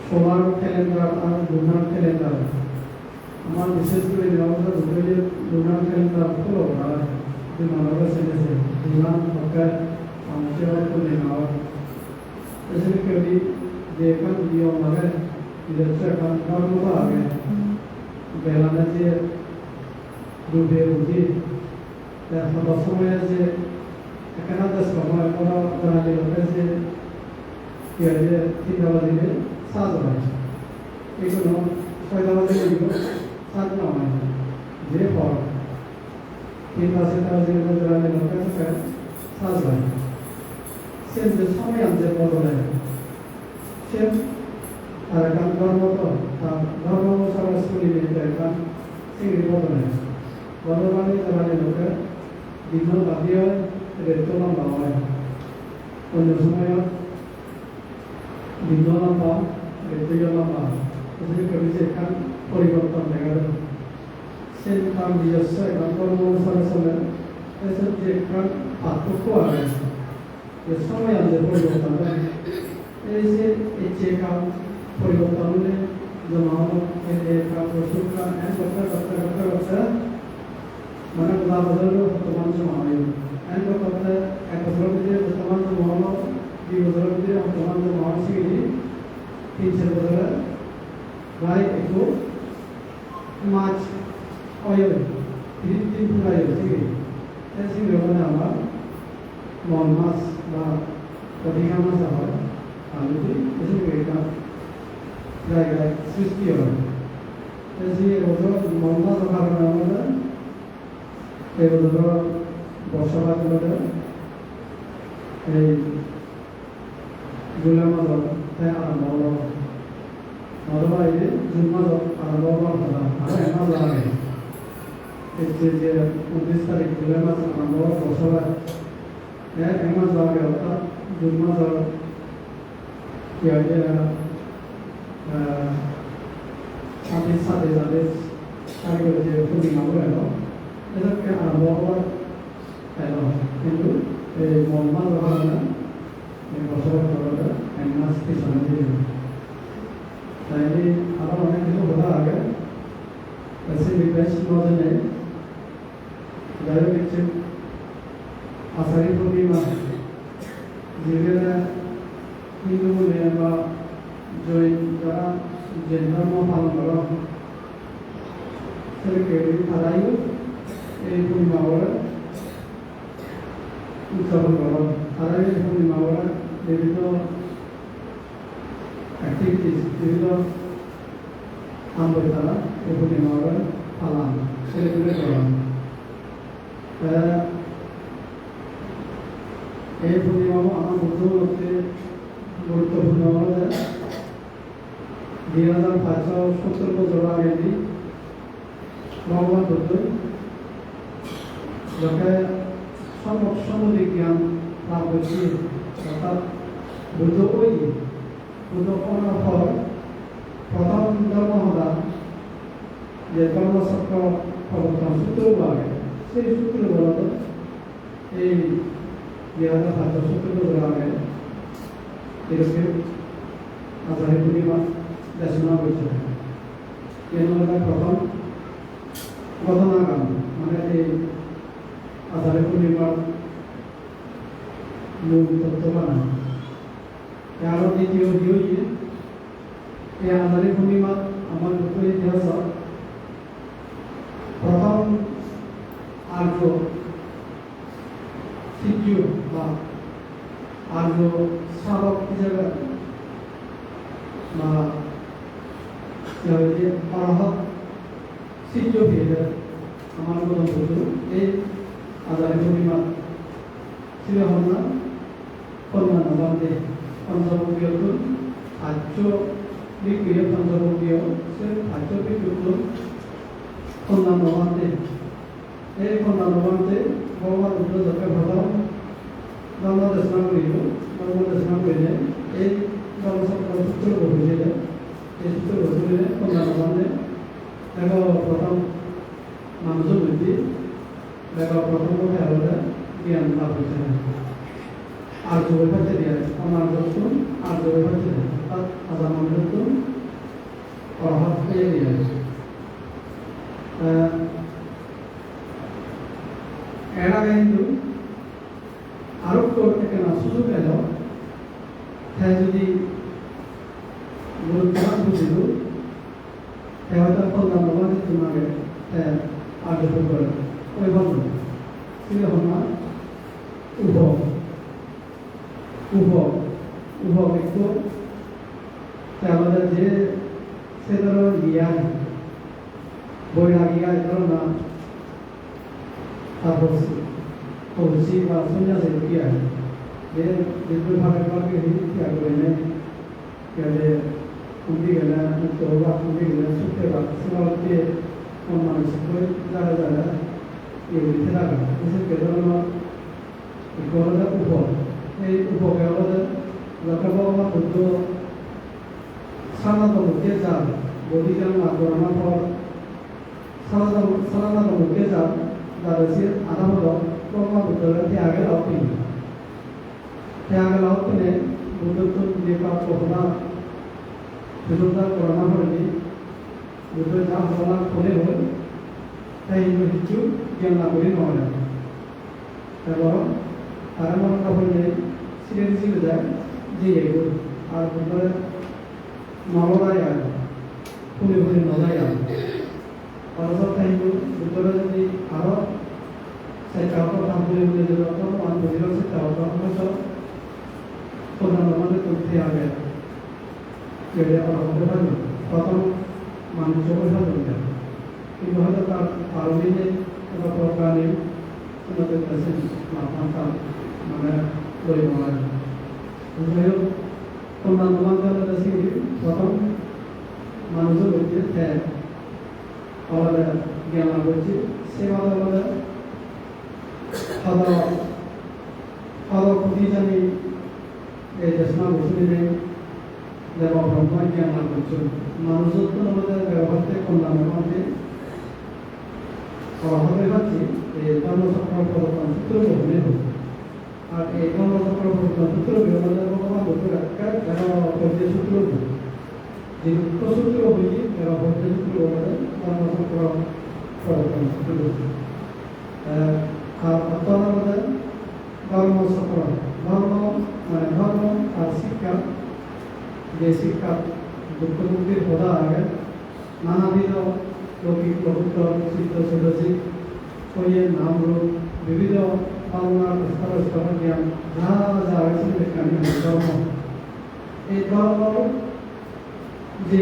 সোলার ক্যালেন্ডার আর লুনার ক্যালেন্ডার আমার বিশেষ করে নিরাপত্তা দুটোই লুনার ক্যালেন্ডার ফলো করা হয় যে মানবরা সেজেছে লুনার হকার আমাদের পূর্ণিমা এসে কেবি যে কান দিও লাগে ইলেকট্রা কান কর্ম আগে বেলানা যে ডুবে উঠি তার সময় যে এখানে সময় করা জানালে যে কি হয় যে 3টা বাজে সাজ হয় এগুলো 6টা বাজে এগুলো সাজ না হয় যে পর 3টা 4টা বাজে জানালে সাজ হয় সে যে সময় আনতে বদলে সে আর কাম ধর্ম তো ধর্ম সমাজ করিয়ে দেয় সিংড়ি বদলে বদলানি জানালে লোকে দিন বাদিয়ে রেতো লম্বা হয় অন্য সময় দিন লম্বা রেতো লম্বা এসে কবি যে কান পরিবর্তন দেখা যায় সে কাম নিজস্ব কাম কর্ম অনুসারে এসে যে কান পার্থক্য আছে যে সময় আমাদের পরিবর্তন হয় এই যে কাম পরিবর্তন হলে জমা হলো এই কাম প্রস্তুত কাম এক করতে মানে উদাহ বদল বর্তমান জমা হয় এক করতে এক বছর ভিতরে বর্তমান জমা হলো 2 বছরের ভিতরে বর্তমান জমা হওয়া শিখেছি 3-4 বছরে প্রায় একটু মাছ অয়েল 3 পুরাই ঠিক আছে সেই রকম আমার মন মাছ বা অধিকা মাছ হয় আর যদি এসে এটা জায়গায় সৃষ্টি হয় সেই বছর মন মাছ কারণে আমাদের এই বছর বর্ষাপাত হলে এই জুলাই মাসত আরম্ভ হলো নতুবা এই জুন মাসত আরম্ভ হওয়ার কথা আর এমাস লাগে যে 19 তারিখ জুলাই মাস আরম্ভ হওয়ার বর্ষাপাত এমাস লাগে অর্থাৎ জুন মাসের কি হয় যে 27 তারিখের যে পূর্ণিমা এলো এটাকে আরম্ভ হওয়ার এলো কিন্তু এই মহম্মদ রহমান এই বছরের পরে এক মাস পিছনে দিয়ে তাই আরো অনেক কিছু বলা আগে ऐसे रिक्वेस्ट मौजूद है डायरेक्ट आषाढ़ी पूर्णिमा যেগুলো হিন্দু বলে বা যারা জৈন ধর্ম পালন করে সেটাকে তারাইও এই পূর্ণিমা বলে উদযাপন করে তারাই এই পূর্ণিমা বলে বিভিন্ন অ্যাক্টিভিটিস বিভিন্ন আমলে তারা এই পূর্ণিমা বলে পালন সেগুলো করেন এই পূর্ণিমা আমার বুদ্ধমতে গুরুত্বপূর্ণ হলে 2570 বছর আগে ভগবান বুদ্ধ যাকে সমধিক জ্ঞান লাভ হয়েছে অর্থাৎ বুদ্ধ ওই বুদ্ধ করার পর প্রথম ধর্ম হল যে ধর্মচক্র প্রবর্তন সূত্র আগে সেই সূত্র বলত এই 2570 বছর আগে এরকম আষাঢ়ী পূর্ণিমা দেশনা হয়েছে এর মধ্যে প্রথম ঘটনাকাণ্ড মানে এই আষাঢ়ী পূর্ণিমার মূল তত্ত্ব বানায় আরো দ্বিতীয় হচ্ছে এই আষাঢ়ী পূর্ণিমা আমার দুটো ইতিহাস প্রথম আর্য শিক্ষু বা আর্য শ্রাবক হিসেবে বা অরহৎ শিষ্য হিসেবে আমার প্রথম বন্ধু এই আষাঢ়ী পূর্ণিমা ছিল আমরা কন্যা নবান্তে পঞ্চমুখীয় আর্য বিক্রিয় পঞ্চমুখীয় সে আর্য বিক্রিয় কন্যা নবান্তে এই কন্যা নবান্তে ভগবান বুদ্ধ যত প্রথম ধর্ম দেশনা করিল ধর্ম দেশনা করিলে এই ধর্মচক্র সূত্র বহিলে এই সূত্র বহিলে কন্যা নবান্তে এবং প্রথম মানুষ বৃদ্ধি দেখো প্রথম কথা হলো জ্ঞান লাভ হচ্ছে না আর জোর হচ্ছে দিয়ে আমার দর্শন আর জোর হচ্ছে অর্থাৎ আজামান দর্শন অর্হাত পেয়ে দিয়ে এর আগে কিন্তু আরোপ করতে কেন সুযোগ এলো হ্যাঁ যদি গুরুত্ব বুঝিল হয়তো কল্যাণ মানে তোমাকে আগ্রহ করে ওই বন্ধ না একটু আমাদের যে সে ধরনের জ্ঞান বৈরাগী ধরো না তারপর কৌশি বা সন্ন্যাসের জ্ঞান যে দীর্ঘভাবে কাউকে হিংসা করে নেয় গেলে কুন্দি গেলে মুক্ত বা কুন্দি গেলে ছুটে বা সীমাবদ্ধে মানুষ যারা যারা এগুলি থাকা বিশেষ করে ধরনের উপর এই উপকে আমাদের যখন ভগবান বুদ্ধ সারনাথমুখে যান বৌদ্ধিজন আন্দোলনের পর সারনাথমুখে যান যারা সে আধামত ভগবান বুদ্ধের ত্যাগের অপিন ত্যাগের অপিনে বুদ্ধত্ব নেপাল কখনা সুযোগদার করানো হয়নি বুদ্ধ যা ভাবনা ফলে হয় তাই কিছু জ্ঞান না করে নয় এবং তারা মনে করলে সিরিয়াস ছিল যায় যে এগুলো আর বুদ্ধের নলদায় আর ফুলে ফুলে নদায় আর অর্থাৎ তাই বুদ্ধরা যদি আরো সেটা কথা ফুলে ফুলে যদি অত বুঝিল সেটা অত প্রধান আমাদের করতে হবে যেটা আমরা হতে পারি প্রথম মানুষ সবাই হতে পারে কিন্তু হয়তো তার আরো দিনে কোনো প্রকার নেই আমাদের কাছে মাথা মানে বই বলা যাই হোক অন্যান্য মানুষের কাছে প্রথম মানুষের মধ্যে ত্যাগ আমাদের জ্ঞান লাভ করছে সেবা আমাদের প্রতি জানি এই দেশনা বসে নেই যেমন ব্রহ্ম জ্ঞান লাভ করছে মানুষের তো আমাদের ব্যবহারতে অন্যান্য মধ্যে হবে ভাবছি এই ধর্মচক্র প্রবর্তন সূত্র গ্রহণে হচ্ছে আর এই ধর্মচক্র প্রবর্তন সূত্র আমাদের ভগবান বলতে রাখতে সূত্র যে সূত্র হয়েছে এরা হচ্ছে সূত্র আমাদের ধর্মচক্র প্রবর্তন সূত্র আর অর্থাৎ আমাদের ধর্মচক্র ধর্ম মানে ধর্ম আর শিক্ষা যে শিক্ষা দুঃখ মুক্তির হওয়ার আগে নানাবিধ লৌকিক প্রভুত্ব চিত্ত সৈলজিক হয়ে নাম রূপ বিবিধ পালনার স্তর জ্ঞান যা যা হয়েছে বিজ্ঞানী ধর্ম এই ধর্ম যে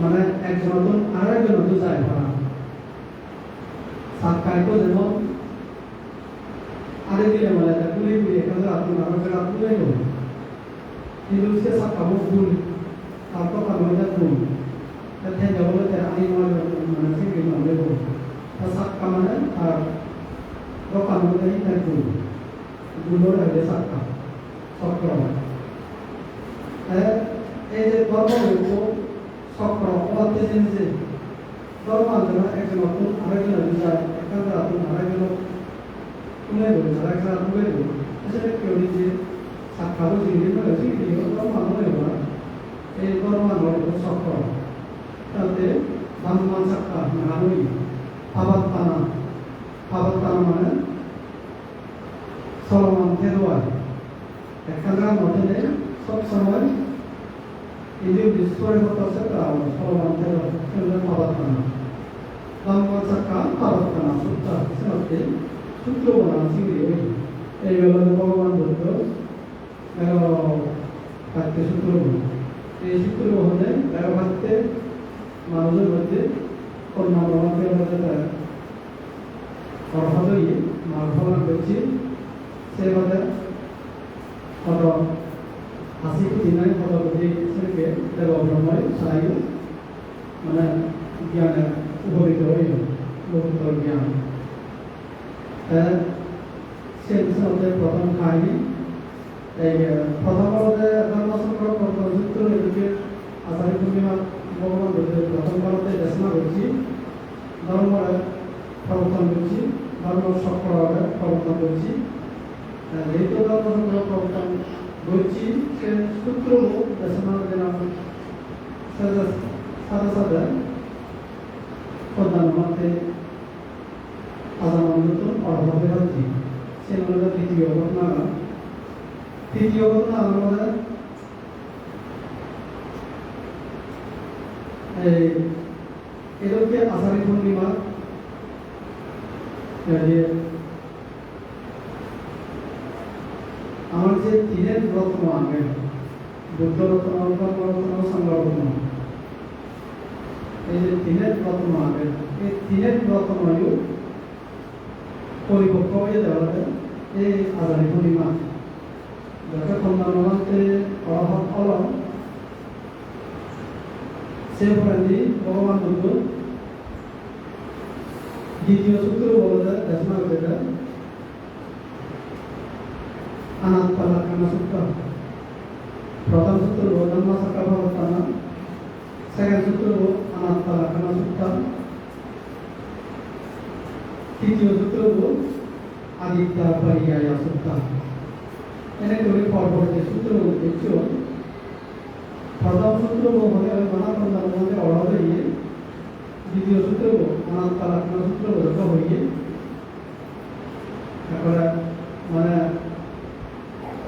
মানে একজন নতুন আর একজন নতুন যায় ভাড়া সাক্ষাৎ যেমন আরে দিলে মানে গুলি গুলি এখানে আপনার আমাদের আপনারাই বলুন কিন্তু সে সাক্ষাৎ ভুল তারপর আমাদের ভুল তাতে জগতে আমি মানে সিঙ্গি মানে বলবো তা সাক্ষা মানে আর দোকান মানে তাই ভুল ভুলের আগে সাক্ষা চক্র এই যে ধর্ম চক্র অবাধে জেনেছে ধর্ম একজন নতুন আরেকজন যায় এখানে আপনি আরেকজন শুনে বলছে আরেকজন আপনি বলবো সেটা কেউ নিজে সাক্ষাৎ জিনিস বলেছি ধর্ম নয় না এই ধর্ম নয় চক্র তাতে ধানমান সাক্ষা নানুই পাবাত্তানা মানে চলমান খেলোয়াড় এখানকার মধ্যে সব সময় ini disuruh berkata kalau orang teror dengan pabatana, dalam cakap pabatana sudah seperti sudah orang sendiri. Kalau Bhagavan Buddha kalau kata sudah होने kalau kata मानव बच्चे और मानव के बच्चे और हम लोग ये मानव बच्चे से बच्चे और হাসি দিনাই পদবুদ্ধি সেকে দেবব্রহ্ময় সাহায্য মানে জ্ঞানের উপনীত হইল বহুত জ্ঞান সে বিষয়ে প্রথম কাহিনী এই প্রথম ভারতে ধর্মচক্র প্রযুক্ত এদিকে আচার্য পূর্ণিমা ভগবান বুদ্ধের প্রথম ভারতে দেশনা করছি ধর্মের প্রবর্তন করছি, ধর্ম সক্রিয়ভাবে প্রবর্তন করছি। যেহেতু ধর্ম সক্রিয় প্রবর্তন করছি, সে সূত্র দেশনার যেরকম সাথে সাথে প্রধানমন্ত্রী আদালত অভাবে হচ্ছে সে আমাদের তৃতীয় ঘটনা আমাদের এদেরকে আষাঢ়ী পূর্ণিমা আমার যে তিনের রত্ন আগে বুদ্ধ রত্ন, ধর্ম রত্ন, সংঘ রত্ন, এই যে তিনের রত্ন আগে এই তিনের রত্ন পরিপক্ক হয়ে যাওয়াতে এই আষাঢ়ী পূর্ণিমা যাকে খন্ডানতে অরহত অলম সে ফ্রেন্ডি ভগবান বুদ্ধ দ্বিতীয় সূত্র বলতে দেশনা যেটা अनात्मा लक्षण सूत्र प्रथम सूत्र वो धम्म सकलप्रवर्तन सेकंड सूत्र वो अनात्मा लक्षण सूत्र तृतीय सूत्र वो आदित्य पर्याय सूत्र एने कोई फॉरवर्ड के सूत्र वो देखो प्रथम सूत्र वो होने वाले बना प्रधान होने और ये द्वितीय सूत्र वो अनात्मा लक्षण सूत्र वो जो होइए अगर माने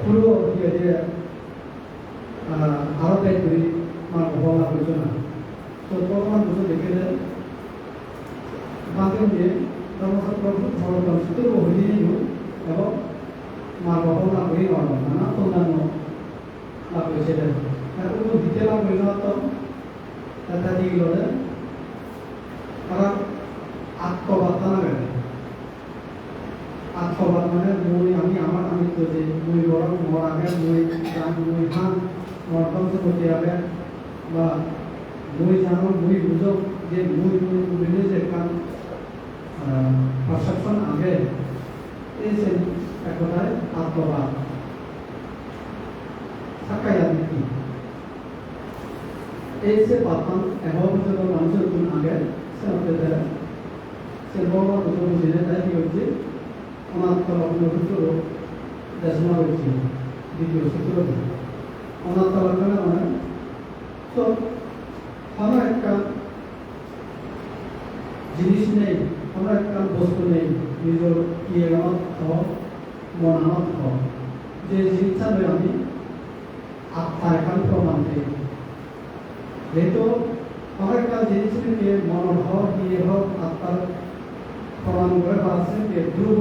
পুরো যে ভারতের তৈরি বলা হয়েছে না তো বর্তমান দুটো দেখে দেয় বাকি যে ধর্মসূত্র সূত্র হয়ে এবং মা বহনা হয়ে নানা অন্যান্য লাভ হয়েছে এখন দিতে লাভ হইল তো তারা দিয়ে গেল তারা আত্মবার্তা না গেলে আত্মবাদ মানে মই আমি আমার আমি তো যে মই বরং মর আগে মই জান মই হান মর্দংস করতে হবে বা মই জানো মই বুঝো যে মই বুঝলে যে কাম পারসেপশন আগে এই যে এক কথায় আত্মবাদ সাকায়া নীতি এই যে পাতাম এভাবে যত মানুষের গুণ আগে সে আমাদের সে বড় দুটো বুঝিলে তাই কি হচ্ছে अनात्मा लक्षण सूत्र देशना হয়েছে দ্বিতীয় সূত্র अनात्मा लक्षण মানে তো আমরা একটা জিনিস নেই, আমরা একটা বস্তু নেই নিজের ইয়েনত মনানত যে জিনিসটা আমি আত্মা একান্ত প্রমাণ দিই যেহেতু আমরা একটা জিনিস নিয়ে মনোভাব দিয়ে হোক আত্মার প্রমাণ করে পাচ্ছেন যে ধ্রুব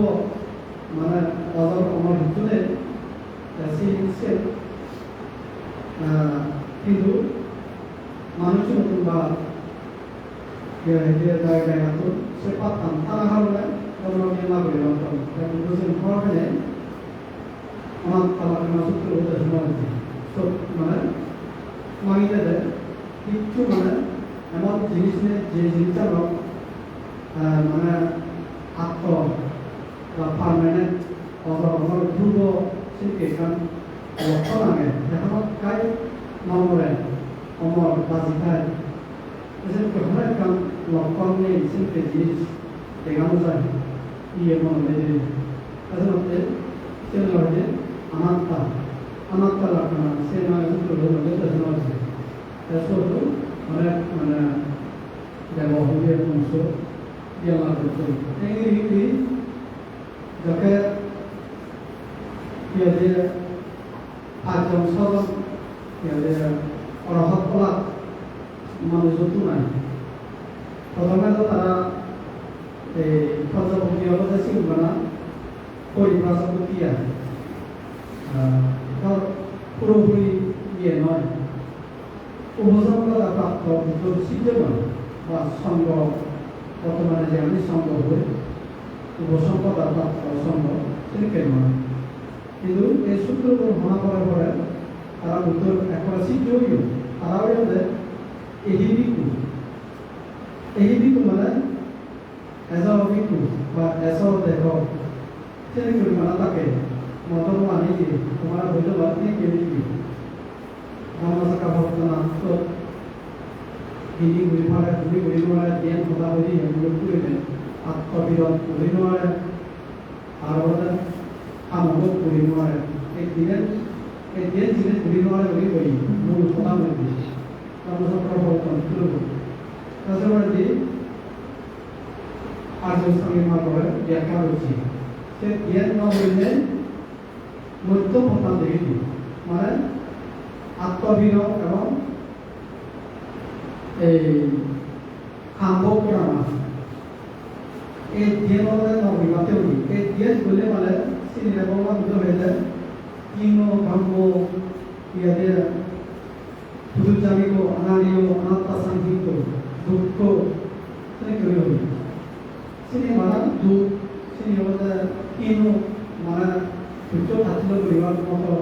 মানে অজর অমর ভিতরে কিন্তু মানুষ নতুন বা জায়গায় সে পাতাম তারা কারণে না করে বুঝেন হওয়ার আমার তালা সূত্র মানে মানিয়ে দেয় কিচ্ছু মানে এমন জিনিস নেই যে জিনিসটা মানে আত্ম বা পারমানেন্ট অথবা ধ্রুব শিল্পীখান লক্ষণ আগে এখন কাই নম্বরে অমর বাজিকায় কোনো একটা লক্ষণ নেই শিল্পী জিনিস দেখানো যায় ইয়ে মনে আসলে সেগুলো হচ্ছে অনাত্মা অনাত্মা লক্ষণ সে নয় সূত্র হচ্ছে অনেক মানে ব্যবহারের অংশ dialah betul. Ini jaga dia ajam salam dia orang kolak manusia tunai. Pertama itu ada proses pembiayaan sih mana koi proses pembiayaan. Kalau pura-pura dia noy. Urusan kalau dapat kalau betul sih jangan pas sanggup বর্তমানে যে আমি সম্ভব হই উপসম্পদ অর্থাৎ অসম্ভব তিনি কেন কিন্তু এই সূত্রগুলো মনে করার পরে তারা উত্তর একবার শিক্ষীয় তারাও বলে এহিবিকু মানে এজাও বিকু বা এসাও দেহ তিনি করে মানে তাকে মতন মানি দিয়ে তোমার হইল বা তিনি কেন কি আমার সাকা ভক্তনা তো ini berpada ini berada di yang kota ini yang belum pulih dan আত্মবিরোধ করি নোৱাৰে আৰু কামক কৰি নোৱাৰে একদিনে যিনে ঘূৰি নোৱাৰে বুলি কৈ মূল কথা বুলি কৰ্মচক্ৰ প্ৰৱৰ্তন তাৰপিছত আৰ্য সংগীমাৰ ব্যাখ্যা কৰিছে সে জ্ঞান নহলে মধ্য পথা দেখি মানে আত্মবিরোধ এবং এই কামক কৰা এই দিয়ে মানে নবিবাতে উঠি এই দিয়ে গ'লে মানে চিনি নাপাব দুটো হৈ যায় কিনো কাম্য ইয়াতে সুযোগ জানিব অনারিও অনাত্মা সাংহিত দুঃখ তেনেকৈ হ'ল চিনি মানে দুখ চিনি হলে কিনো মানে সূর্য থাকিল পরিবার মতো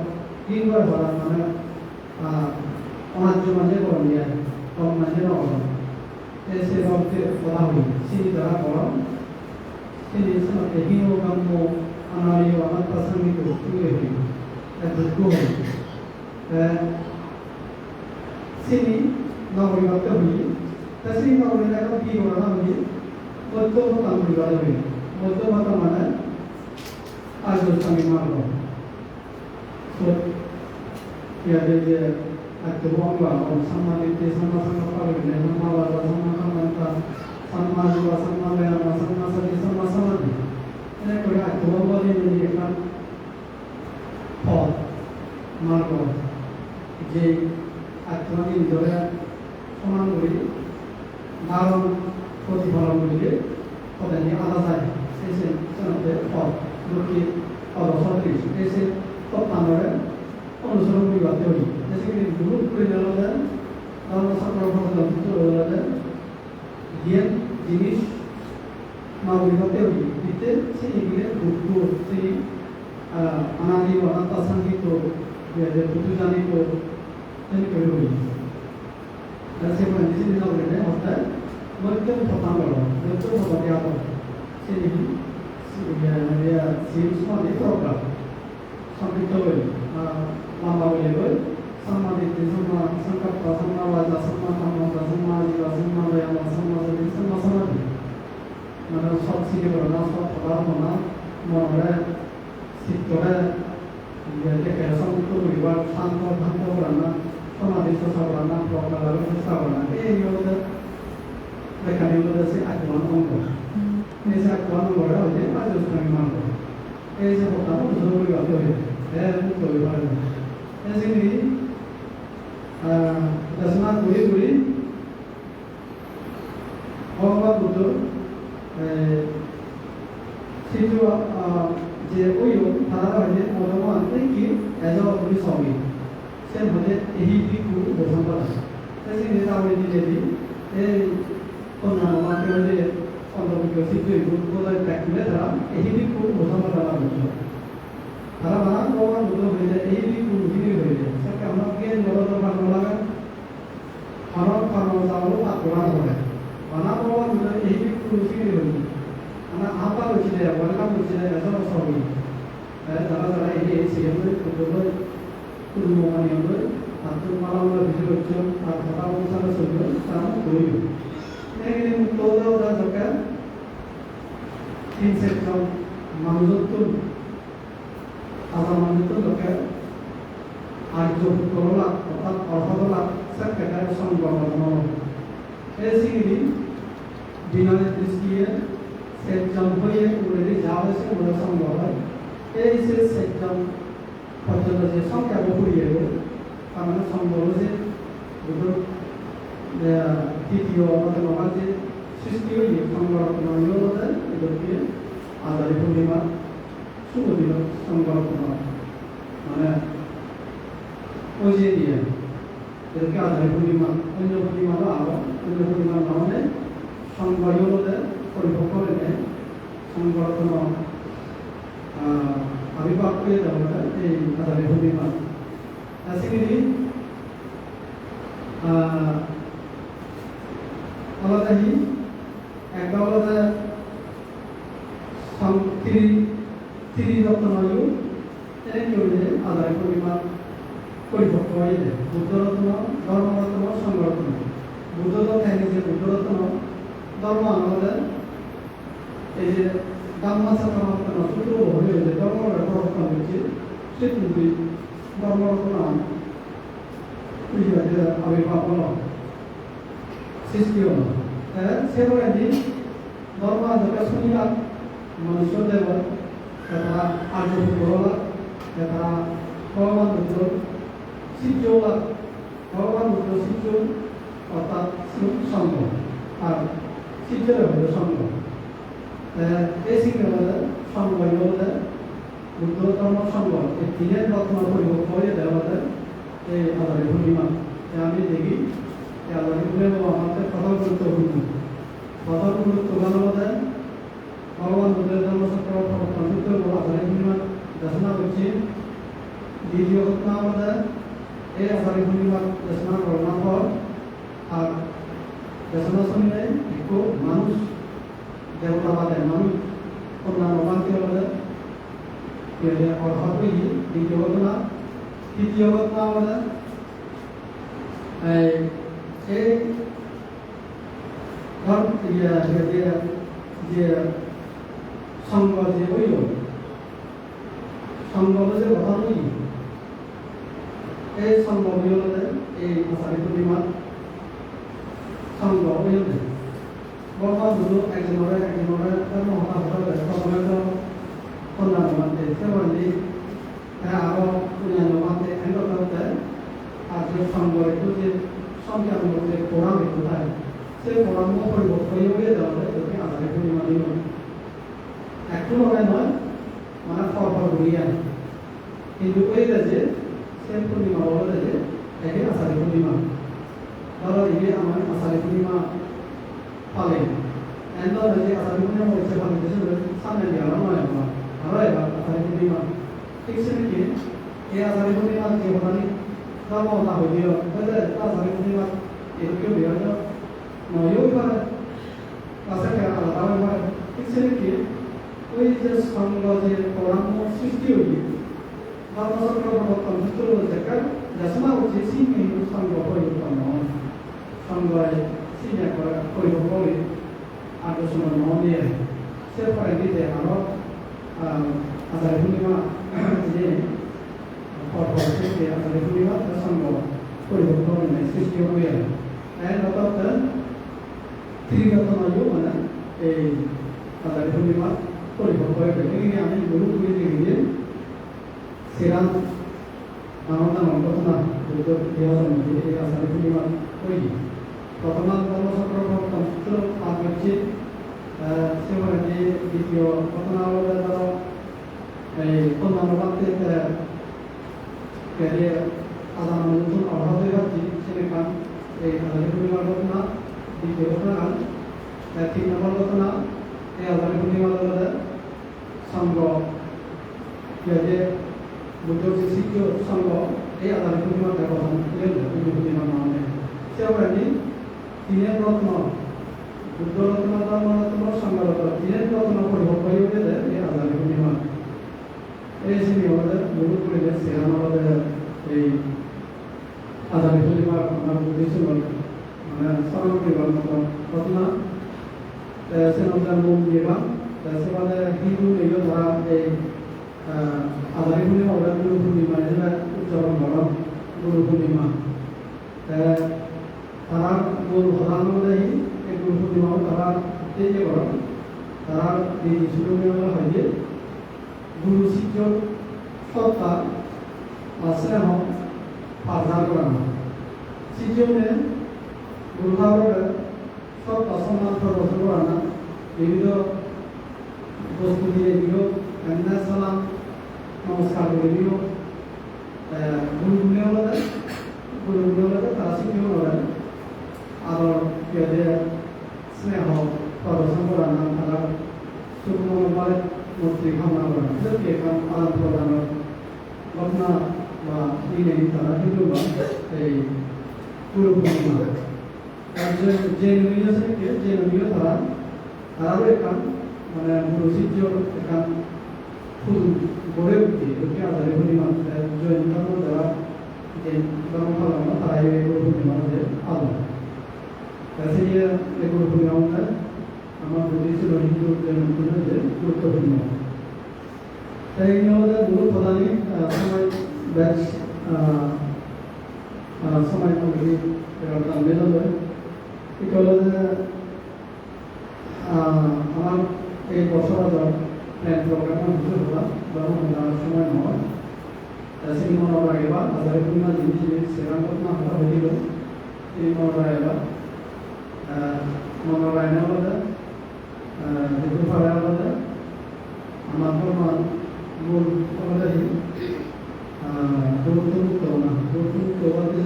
কিনবার ভরা মানে অনার্য মাঝে করণ যায় কম মাঝে নকরণ সে রক্তে বলা হই চিনি দ্বারা করণ চিনি সমাজে হীন কাম্য অনারিও অনাত্মা সাংহিত তুলে হই দুঃখ হই চিনি নগরীবাতে হই তা চিনি নগরী এখন কি করা হই মধ্যমতা পরিবারে হই মধ্যমতা মানে আর্য সংগীমার ইয়াদের যে আত্মবঙ্গা সম্মানিতে সম্মাসংগপালনে সম্মাবাদা সম্মাসম্মান্তা সম্মাজুবা সম্মাবেয়ামা সম্মাসাদি সম্মাসমাধি এনে করে আত্মবঙ্গলে যদি একটা পথ মার্গ যে আত্মবাদী নিজরে সমান করে ধারণ প্রতিফলন করিলে পদে নিয়ে আদা যায় সেই পথ লোকে অবসর এসে তত্ত্বান্বয়ে অনুসরণ করিবার তৈরি जैसे कि गुरु করে দেওয়া যায় ধর্মচক্র প্রবর্তন জ্ঞান জিনিস নাগরিকতা তৈরি দিতে সেই গিয়ে দুঃখ সেই অনাদি অনাত্মা সাংহিত যে বুদ্ধ জানিত তিনি করে হই সে মানে যিনি নাগরিক অর্থাৎ মধ্যম পতাঙ্গল মধ্যম পতাঙ্গ সেই semua program sampai tahu lama boleh sama di semua sangkap sama wajah sama sama sama jiwa sama bayang sama jadi sama sama di mana सब चीज़ करना सब पता होना मोहरे सिद्धरे ये कैसा तो विवाद शांत करना समाधि से करना प्रोग्राम से करना ये योग लेकिन योग से आत्मा को ऐसे आत्मा को बड़ा हो जाए आज उसका मान लो ऐसे होता है तो जरूरी बात है मुक्त हो जाए ऐसे भी दसना पूरी भगवान बुद्ध सिद्धू जे ओयो तारा है भगवान ने कि ऐसा पूरी स्वामी से मुझे यही भी कुछ बोलना पड़ा ऐसे नेता हुए जी भी ये तो नाम के मुझे अंदर के सिद्धू बोला टैक्ले था यही भी कुछ बोलना पड़ा मुझे तारा बना भगवान बुद्ध मुझे यही भी कुछ भी हुए सब क्या हम के लोगों तो बात लगा खाना जाओ बात बोला हो रहा है बना भगवान मुझे यही भी कुछ भी हुए ana apa lucile wala lucile eso sobi dara ini siempre kudu mani ambe atau malam video itu atau usaha sebelum sama dulu ini todo udah juga insektor manutun apa manutun juga arjo kola atau orhola sekedar sanggup ini binaan dristia सेक्टम होए उड़े जावे से उड़ा संभव है ऐसे सेक्टम पद्धत से संख्या बहुत ही है कारण संभव से उधर तृतीय और नवाज सृष्टि हुई संभव अपना यो है इधर के आधारित पूर्णिमा शुभ दिन संभव अपना माने ओजे दिया इधर के आधारित पूर्णिमा अन्य पूर्णिमा ना आवा अन्य पूर्णिमा ना होने संभव यो है परिपक्वने संगठन अभिभावक के दौरान ये आधारित पूर्णिमा ऐसे भी अलग ही एक अलग संक्री रत्नायु एक जोड़े आधारित पूर्णिमा परिपक्व है बुद्ध रत्न धर्म रत्न संगठन बुद्ध तो है कि बुद्ध रत्न धर्म अलग এই যে গাম্মা ছাত্র নষ্ট হয়ে যে ধর্মের প্রবর্তন হচ্ছে সে কিন্তু ধর্মরচনা আবির্ভাব হলো সৃষ্টি হলো সেভাবে ধর্ম যেটা শুনিলা মনুষ্য দেব এটা আর্য পুরোলা এটা ভগবান রুদ্র শিবজোলা ভগবান রুদ্র শিবজ অর্থাৎ সঙ্গ আর শিবজের হলো সঙ্গ এই সিংহের মধ্যে সঙ্গ মধ্যে বুদ্ধ ধর্ম সঙ্গ এই তিনের রত্ন পরিবর্তন করে দেওয়া এই আলাদা পূর্ণিমা আমি দেখি আলাদা পূর্ণিমা আমাদের কথা গুরুত্বপূর্ণ কথা গুরুত্বপূর্ণ মধ্যে ভগবান বুদ্ধের ধর্মচক্র প্রবর্তন আলাদা পূর্ণিমা দর্শনা করছি দ্বিতীয় ঘটনা মধ্যে এই আলাদা পূর্ণিমা দর্শনা করার পর আর দর্শনা শুনলে একটু মানুষ দেবতা বাদে মানুষ অন্যান্য বান্তির মধ্যে অর্থাৎ দ্বিতীয় ঘটনা তৃতীয় ঘটনা মধ্যে এই যে সঙ্গ যে হইল সঙ্গ যে কথা হই এই সঙ্গ হইল এই আষাঢ়ী পূর্ণিমা সঙ্গ হইল বর্তমান দুটো একজনের হতা হতা প্রথমে তো অন্যান্য মানতে সেভাবে আরো অন্যান্য মানতে এন্ড করতে আর যে সঙ্গ একটু যে সংখ্যার মধ্যে কোরআন একটু থাকে সেই কোরআন পরিবর্তন হয়ে দেওয়া হয় যদি আষাঢ়ী পূর্ণিমা দিন একটু নয় মানে ফর ঘুরিয়ে আনে কিন্তু ওই যে সেই পূর্ণিমা বলে যে একে আষাঢ়ী পূর্ণিমা ধরো এই আমার আষাঢ়ী পূর্ণিমা পালে এন্ড যে আষাঢ়ী পূর্ণিমা হচ্ছে পালে সামনে দিয়ে আরো নয় আরো এবার আষাঢ়ী পূর্ণিমা ঠিক সেদিকে এই আষাঢ়ী পূর্ণিমা যে হতানি ধর্মতা হইল আষাঢ়ী পূর্ণিমা এদিকেও বিরাজ নয়ও পারে কাছে আলাদা হয় ঠিক সেদিকে ওই যে সঙ্গ যে কোরআন সৃষ্টি হইল ধর্মচক্র প্রবর্তন সূত্র দেখা দশমা হচ্ছে সিংহ সঙ্গ পরিবর্তন সঙ্গয় সিংহ পরিবর্তন করে আদর্শ ন দিয়ে সে পরে দিতে আরো আষাঢ়ী পূর্ণিমা যে আষাঢ়ী পূর্ণিমা সঙ্গ পরিবর্তন সৃষ্টি হয়ে অর্থাৎ ত্রিগত নয় মানে এই আষাঢ়ী পূর্ণিমা পরিবর্তন হয়ে গেলে আমি গুরু করে দিয়ে শ্রীরাম নানান ঘটনা এই আষাঢ়ী পূর্ণিমা তৈরি প্রথম ধর্মচক্র প্রবর্তন পাঠ হচ্ছে সেভাবে দ্বিতীয় ঘটনা হলে ধরো এই অন্যান্য বাক্যে আদান নতুন অভাব হয়ে যাচ্ছে সেখান এই আষাঢ়ী পূর্ণিমার ঘটনা দ্বিতীয় ঘটনা 3 নম্বর ঘটনা এই আষাঢ়ী পূর্ণিমা সঙ্গ যে বুদ্ধ যে শিষ্য সঙ্গ এই আষাঢ়ী পূর্ণিমা ব্যবধান বুদ্ধ পূর্ণিমার নামে সেভাবে তিনের রত্ন বুদ্ধ রত্ন ধর্ম রত্ন সঙ্গ রত্ন তিনের রত্ন পরিবর্তন হয়ে গেলে এই আষাঢ়ী পূর্ণিমা এই সিনি আমাদের গুরু করে সেখানে আমাদের এই আষাঢ়ী পূর্ণিমার আপনার উদ্দেশ্য মানে স্মরণ করিবার মতো ঘটনা সেখানে মন দিবা সেখানে হিন্দু এগুলো ধরা এই আষাঢ়ী পূর্ণিমা ওরা গুরু পূর্ণিমা যেটা উদযাপন করা গুরু পূর্ণিমা তারা মূল প্রধান অনুযায়ী এই গুরু পূর্ণিমা তারা এই যে করা তারা এই শুরু হয় যে গুরু শিক্ষক সত্তা বা স্নেহ আধার করানো শিক্ষককে গুরুভাবের সত্তা সম্মান প্রদর্শন করানো বিভিন্ন বস্তু দিয়ে দিল সালাম নমস্কার করে দিল গুরুগুলি হলে তারা শিক্ষক হলেন আরো স্নেহ প্রদর্শন করানো তারা সুখমঙ্গলের মূর্তি কামনা করেন এদেরকে আদান প্রদানের ঘটনা বা দিনে তারা হিন্দু এই গুরু পূর্ণিমা যে নবীয় থেকে যে নবীয় তারাও এখান মানে গুরু শিষ্য এখান ফুল গড়ে উঠে ওকে আধারে পূর্ণিমা জৈন ধর্ম যারা যে ধর্ম পালন তারা এই গুরু পূর্ণিমা আলো সেই গুরু পূর্ণিমা আমার বুদ্ধি ছিল হিন্দুদের মধ্যে যে গুরুত্বপূর্ণ। তাই আমাদের মূল প্রধানই সময় ব্যাচ সময় কমিটি মেধা হয় এটা হলো যে আমার এই বছর প্ল্যান প্রোগ্রামের ভিতরে হওয়া এবং সময় নয় সেটি মনে করা এবার হাজারে পূর্ণা জিনিস সেরাঙ্গত না হওয়া হয়েছিল এই মনে করা এবার মনে করা এনে বলে যেহেতু পারে বলে আমার প্রমাণ মূল আমাদের দৌড়মুক্ত না দৌড়মুক্ত বলতে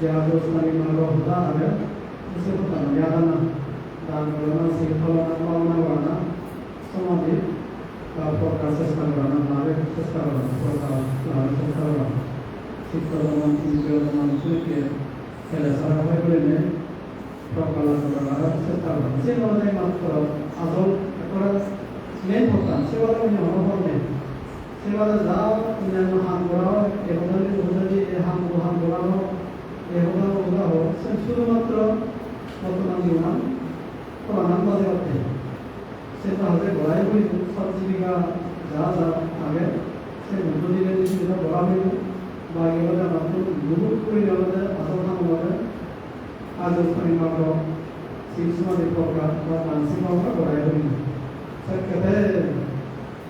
যে আলোচনাকে মনে করা হতা হবে সে হতা না জ্ঞান না দান করা শৃঙ্খলা পালনা করা সমাধি প্রকার চেষ্টা করা লাভের চেষ্টা করা প্রকার লাভের চেষ্টা করা শিক্ষাদান মানুষকে খেলে সারা হয়ে করে নেয় প্রকার লাভের চেষ্টা করা সে বলে মাত্র আসল একটা মেন হতা সে বলে অনুভব নেই সে বলে যা অন্যান্য হাম করা এবং হাম করা এগুলো হোক শুধুমাত্র বর্তমান জীবন প্রণাম বাজে করতে সেটা হচ্ছে গড়াই হইব সব জীবিকা যা যা আগে সে মধ্য দিলে সেটা গড়া হইব বা এগুলো মাত্র বহুত করে আমাদের আলোচনা আমাদের আজ মাত্র শিক্ষা প্রকার বা মানসিক আমরা গড়াই হইব স্যার কেটে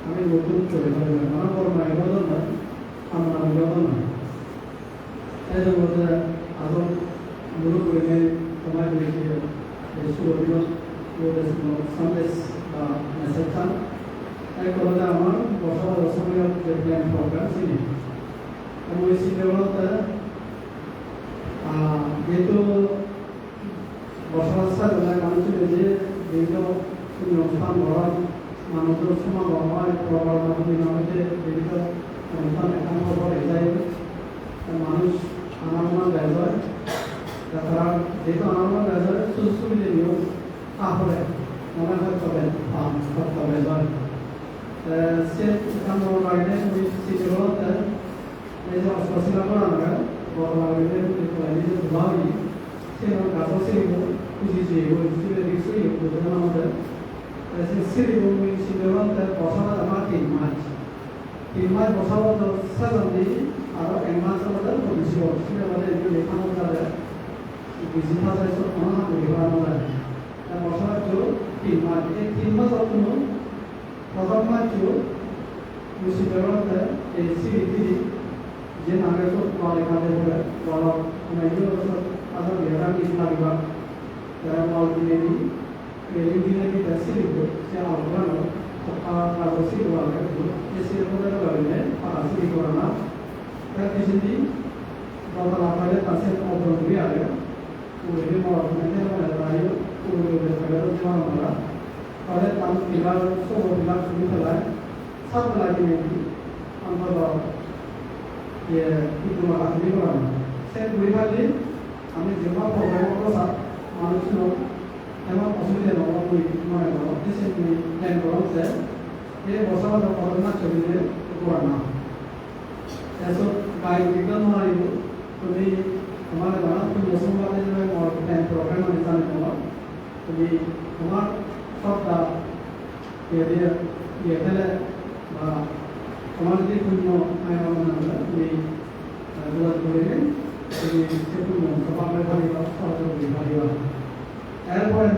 আমি নতুন চলে যাবো আমার কর্ম এগুলো না আমার এগুলো না এই জন্য আদৌ মূলত করে সময় দিয়েছে সুবিধা সন্দেশ বা মেসেজ খান এই করলে আমার বছর দশমীয় যে প্ল্যান প্রোগ্রাম চিনি এবং এই সিনেমাতে যেহেতু বসবাস মানুষের যে বিভিন্ন অনুষ্ঠান ঘর মানুষের সমাগম হয় প্রবণতা বিভিন্ন অনুষ্ঠান একান্ত করে যায় মানুষ আনামনা দেয় হয় তারা যেহেতু আনামনা দেয় হয় সুযোগ সুবিধা নিয়েও তাহলে মনে হয় তবে তবে হয় সে কাম বাইরে ওই সিটিগুলোতে এই যে অস্বস্তিলা করা না বড় বাইরে যে ধোয়াই সে গাছ সিরিব খুঁজিছে ওই সিলে দেখছি বুঝতে আমাদের সে সিরিব ওই সিটিগুলোতে বসানো আমার 3 মাস বসাবো তো সাজানি আর 1 মাস আমাদের পরিচিত সেটা আমাদের একটু লেখানো যাবে বেশি ভাষা এসব কোনো না লেখানো যায় বসার জন্য 3 মাস এই 3 মাস অন্য প্রথম মাস মুসিবতে এই সিরিটি যে নামে তো লেখাতে হবে বড় মেজর আদর বেরা কি লাগবা তারা মালদিনেরি এলিমিনেটি সিরিট সে আলবানো কাগজ সিরিট লাগে এই সিরিটগুলো লাগে আর সিরিট করা না তার পিছনে বাবা লাভারে পাশে অবরোধী আগে ওই মরণে তাই ওই বেকার জমা করা তাহলে তার পিলার সব পিলার শুরু ফেলায় সব লাগিয়ে আমরা ইয়ে কিন্তু আপনি করা না সে দুই ভাগে আমি যেমন প্রোগ্রাম মানুষ এমন অসুবিধা নয় মনে করো সে প্ল্যান করো যে এই বছর করোনা চলিলে করা না এসব বাইক বিজ্ঞান নয় তুমি তোমার জানা তুমি মুসলমানদের জন্য প্ল্যান প্রোগ্রাম আমি জানি তোমার তুমি তোমার সবটা ইয়ে ফেলে বা তোমার যদি পূর্ণ আইন অবমাননা তুমি যোগাযোগ করে তুমি সে পূর্ণ সবাই ভাবিবা সহযোগী ভাবিবা এরপরে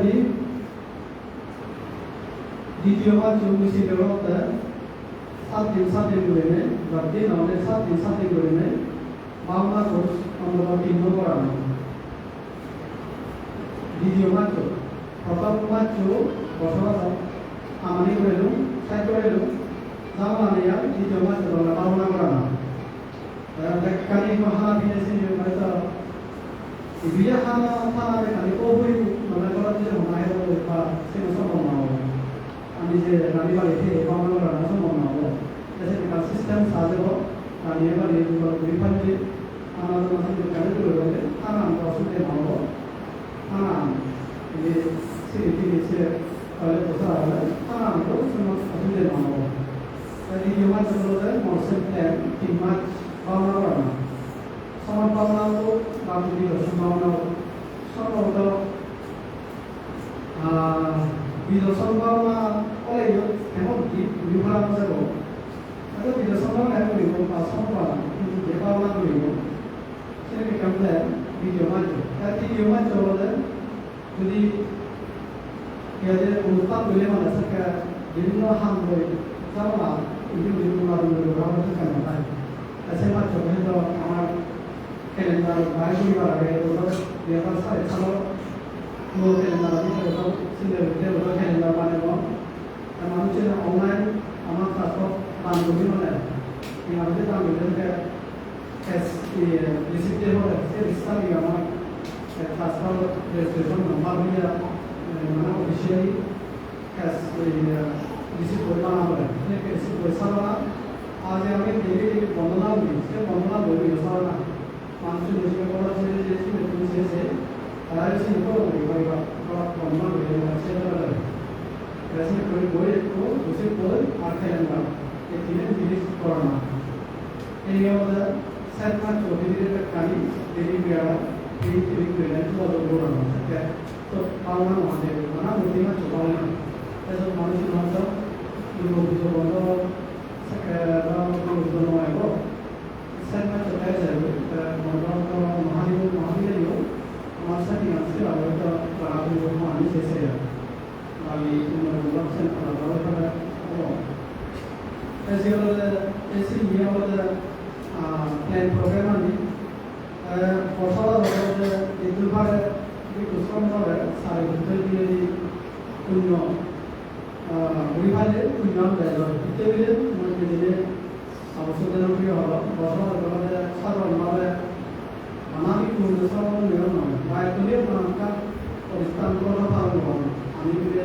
দ্বিতীয়বার 24 ফেব্রুয়ারিতে 7 দিন করে নেয় বা দিন আমাদের 7 দিন করে নেয় বাংলা কোর্স আমরা ভিন্ন করানো দ্বিতীয় মাত্র প্রথম মাত্র বসবাস আমানি করেল সাই করেল জামানিয়া দ্বিতীয় মাত্র আমরা পালনা করানো কানি মহা বিদেশি হয়তো বিয়া হানা থানারে কানি ওই মনে করা যে মনে হয় বা সে সম্ভব না হবে আমি যে রানী বাড়িতে পালনা করানো সম্ভব না হবে जैसे कि सिस्टम साजे हो रानी बाड़ी रिफंड আমাদের মাঝে কাজ করে বলে থানা অসুবিধা না হবো থানা যে সিটি নিচে তাহলে বসা হবে থানা অসুবিধা না হবো দ্বিতীয় মাস হলো মরসেল প্ল্যান 3 মাস পালনা করা সমান পালনা তো বাকি সম্ভাবনা সম্ভবত 비도 선거나 올해요 대목이 유화하는 거고 그래서 비도 선거나 그리고 선거 대박만 그리고 이렇게 경제 비디오만 줘. 비디오만 줘는 우리 여자 우파 물레만 해서가 일로 한 거에 싸우나 우리 말로 하고 생각나. 그래서 맞죠. 그래서 아마 캘린더로 많이 말하게 해서 내가 사회 차로 뭐 캘린더를 해서 신뢰를 때로 캘린더 만들고 아마 무슨 온라인 아마 가서 만들기만 해. 이 아무튼 당연히 रिसिप्टे हो रिश्ता भी हमारा खासकर रजिस्ट्रेशन नंबर भी माना ऑफिशियली रिसिप्ट होना है रिसिप्ट पैसा वाला आज हमें डेली बंदना भी से बंदना बोली सारा मानसिक मुझे बड़ा चीज जैसी में से हर चीज को बोली बड़ा बंदना बोली अच्छे तरह वैसे कोई बोले को उसे कोई आते हैं ये तीन चीज करना ये होता Setman Chowdhury kami dari biara ini biara itu ada orang macam tu kawan macam mana mungkin macam kawan itu manusia macam dulu itu orang sekarang kalau itu orang itu Setman Chowdhury jadi orang mahir itu masa ni masih ada itu orang mahir sesuatu kami orang sen orang orang ऐसे ये वाला plan programme है फॉरसाला वाला इधर बार ये दूसरा वाला सारे इधर भी कुन्नो उड़ीबाले कुन्नो वाला इधर भी मुझे दिले अब सुधर भी होगा फॉरसाला वाला सारा वाला मना भी कुन्नो सारा वाला ना बाय तो ये मना और इस्तान को ना पार होगा आने के लिए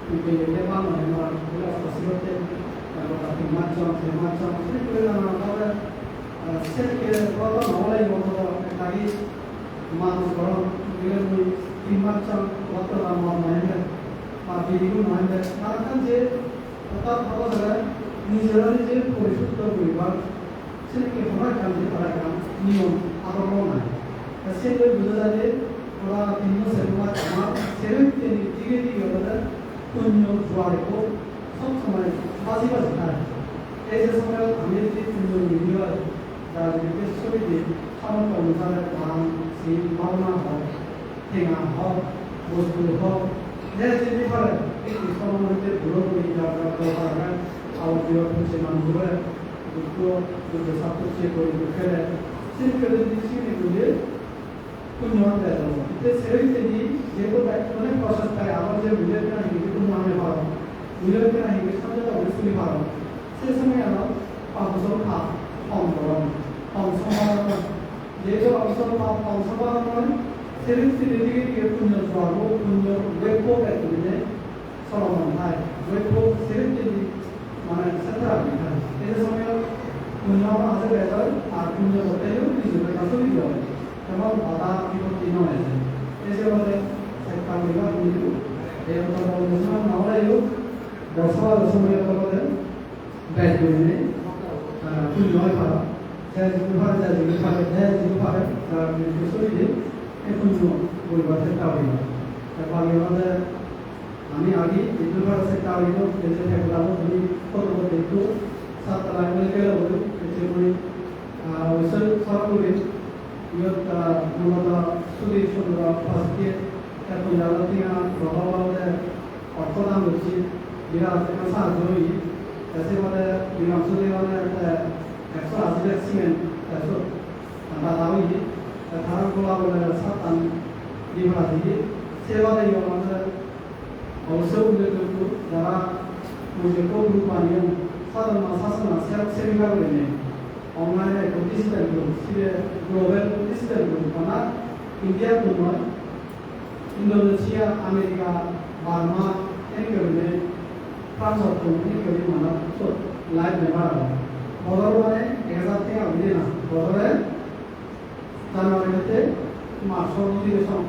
ये बात है हमारा पूरा फैसिलिटी और काफी मात्रा से पूरे ना हमारा सेट वाला नॉलेज वाला ताकि मान करो ये भी इमारत वाला नाम है पार्टी को नाम है कारण जे पता पता चला निजरानी जे परिशुद्ध परिवार से के हमारा काम से पड़ा काम नियम आदर्श है ऐसे लोग गुजराते थोड़ा तीनों से हुआ हमारा सेवन के नीचे वाला कुन्नो द्वारे को सब समय बाजी बजता है ऐसे समय हमें कुन्नो वीडियो राजनीतिक सुविधे हम कौन काम से मावना हो ठेंगा हो मजदूर हो जैसे भी पर एक समय में बुरो को इजाज़त करता है और जो कुछ मंजूर है उसको जो सब कुछ कोई दुखे है सिर्फ कभी किसी ने मुझे कुछ नहीं दे रहा हूँ इतने सेविंग के लिए ये तो बैठ मैंने प्रोसेस का आवाज़ जब मुझे क्या नहीं कि तुम नाम ले पा रहा मुझे क्या नहीं कि समझ लो उसको ले पा रहा से समय आना पाँच का हम करो Pangsama, jadi pangsama kan, sering sedikit dia punya suara, punya wepo itu ni, Solomon hai, wepo sering jadi mana setara ni. Jadi semua punya apa ada betul, punya betul itu juga kasut juga. Kalau ada itu tino aja. Jadi kalau saya kami juga itu, dia kalau musim nawar itu, dasar semua kalau ada, best ni, punya apa? Saya juga itu kunjung buat sekali. Kalau ada kami lagi itu pada sekali itu jadi kalau beli foto itu satu lagi kalau itu usul satu itu ia mana sulit sudah pasti kalau jalan tiang berapa ada orang mesti dia akan satu ini. Jadi pada dia sulit ada ऐसा आदिवासी ऐसा अंदाज़ावी है धारण को आप लोग साथ अन दिखा दीजिए सेवा दे यो मतलब अवसर उन्हें तो जरा मुझे को ग्रुप आनियों साधन सेविका लेने ऑनलाइन एक डिजिटल ग्रुप सीधे ग्लोबल डिजिटल ग्रुप बना India group Indonesia America Burma इनके लिए फ्रांस और इनके लिए माना तो लाइव में बाहर बदल माने एग्जाम थे अभी ना बदल জানুয়ারি হতে মার্চ অধিবেশন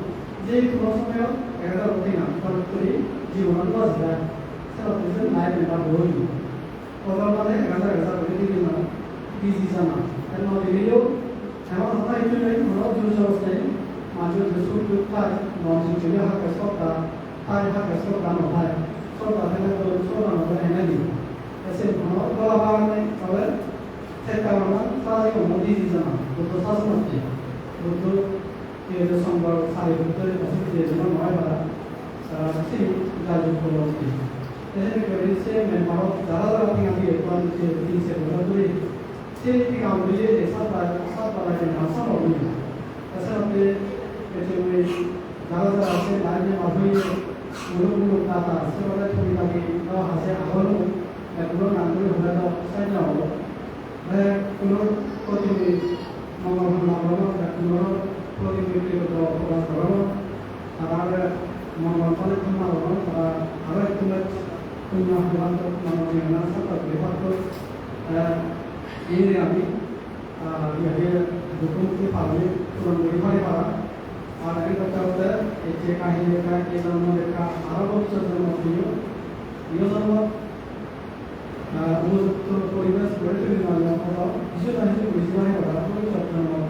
যে কোনো সময় 11 দিন সরাসরি জীবন বাজরা সেটা হচ্ছে লাইভ মেম্বার হই বদল মানে 11 দিন না বিজি জানা এর মধ্যে ভিডিও এমন হয় যে কোনো জুস অবস্থায় মাঝে যে সুযোগ পায় নন সুযোগ হাতে সবটা তার হাতে সবটা না হয় 소라는 또 소라는 에너지. 그래서 뭐 돌아가는 거를 택하거나 사람이 어디지잖아. 그것도 사슴한테. 그것도 예를 선거 사회부터 어떻게 되지만 뭐야 시 가지고 그렇지. 그래서 그리스의 멤버 자라다가 그냥 예쁜 그 인생 그들이 세피가 우리의 사바라는 나사로니. 그래서 그때 우리 자라다가 나중에 마부이 무릎 나다 세월에 통일하기 너 하세 아버는 그런 안들을 보내서 살려고 내 그런 것들이 뭔가 그런 것들이 또 돌아서고 나라를 뭔가 꺼내준다고 나라를 그냥 그만큼 나눠지는 사건들이 받고 이해하기 여기에 누군지 발음이 그런 우리 말이 봐라 और एक बच्चा होता है एक कहीं देखा एक जन्म देखा आरब जन्म दियो ये जन्म वो तो परिवेश बड़े भी ना जाता था इसे नहीं तो विश्वास है बड़ा कोई सपना ना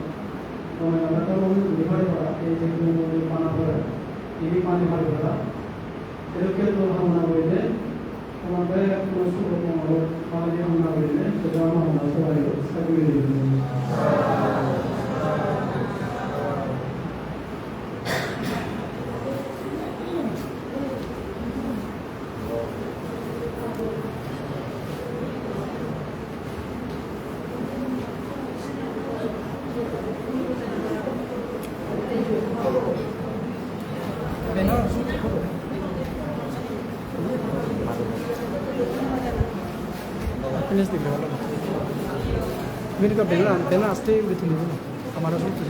तो मैं लगता हूँ कि विवाह बड़ा एक जगह में पाना पड़ा ये भी पानी भर पड़ा तेरे के तो हम ना बोले हमारे अपने सुबह को हमारे पानी हम ना बोले तो जाना हमारा सवाल है सभी मेरे का बेला आस्ते बेतन हमारा सब कुछ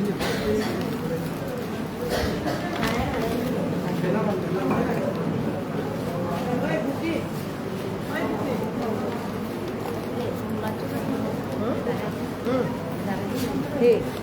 ठीक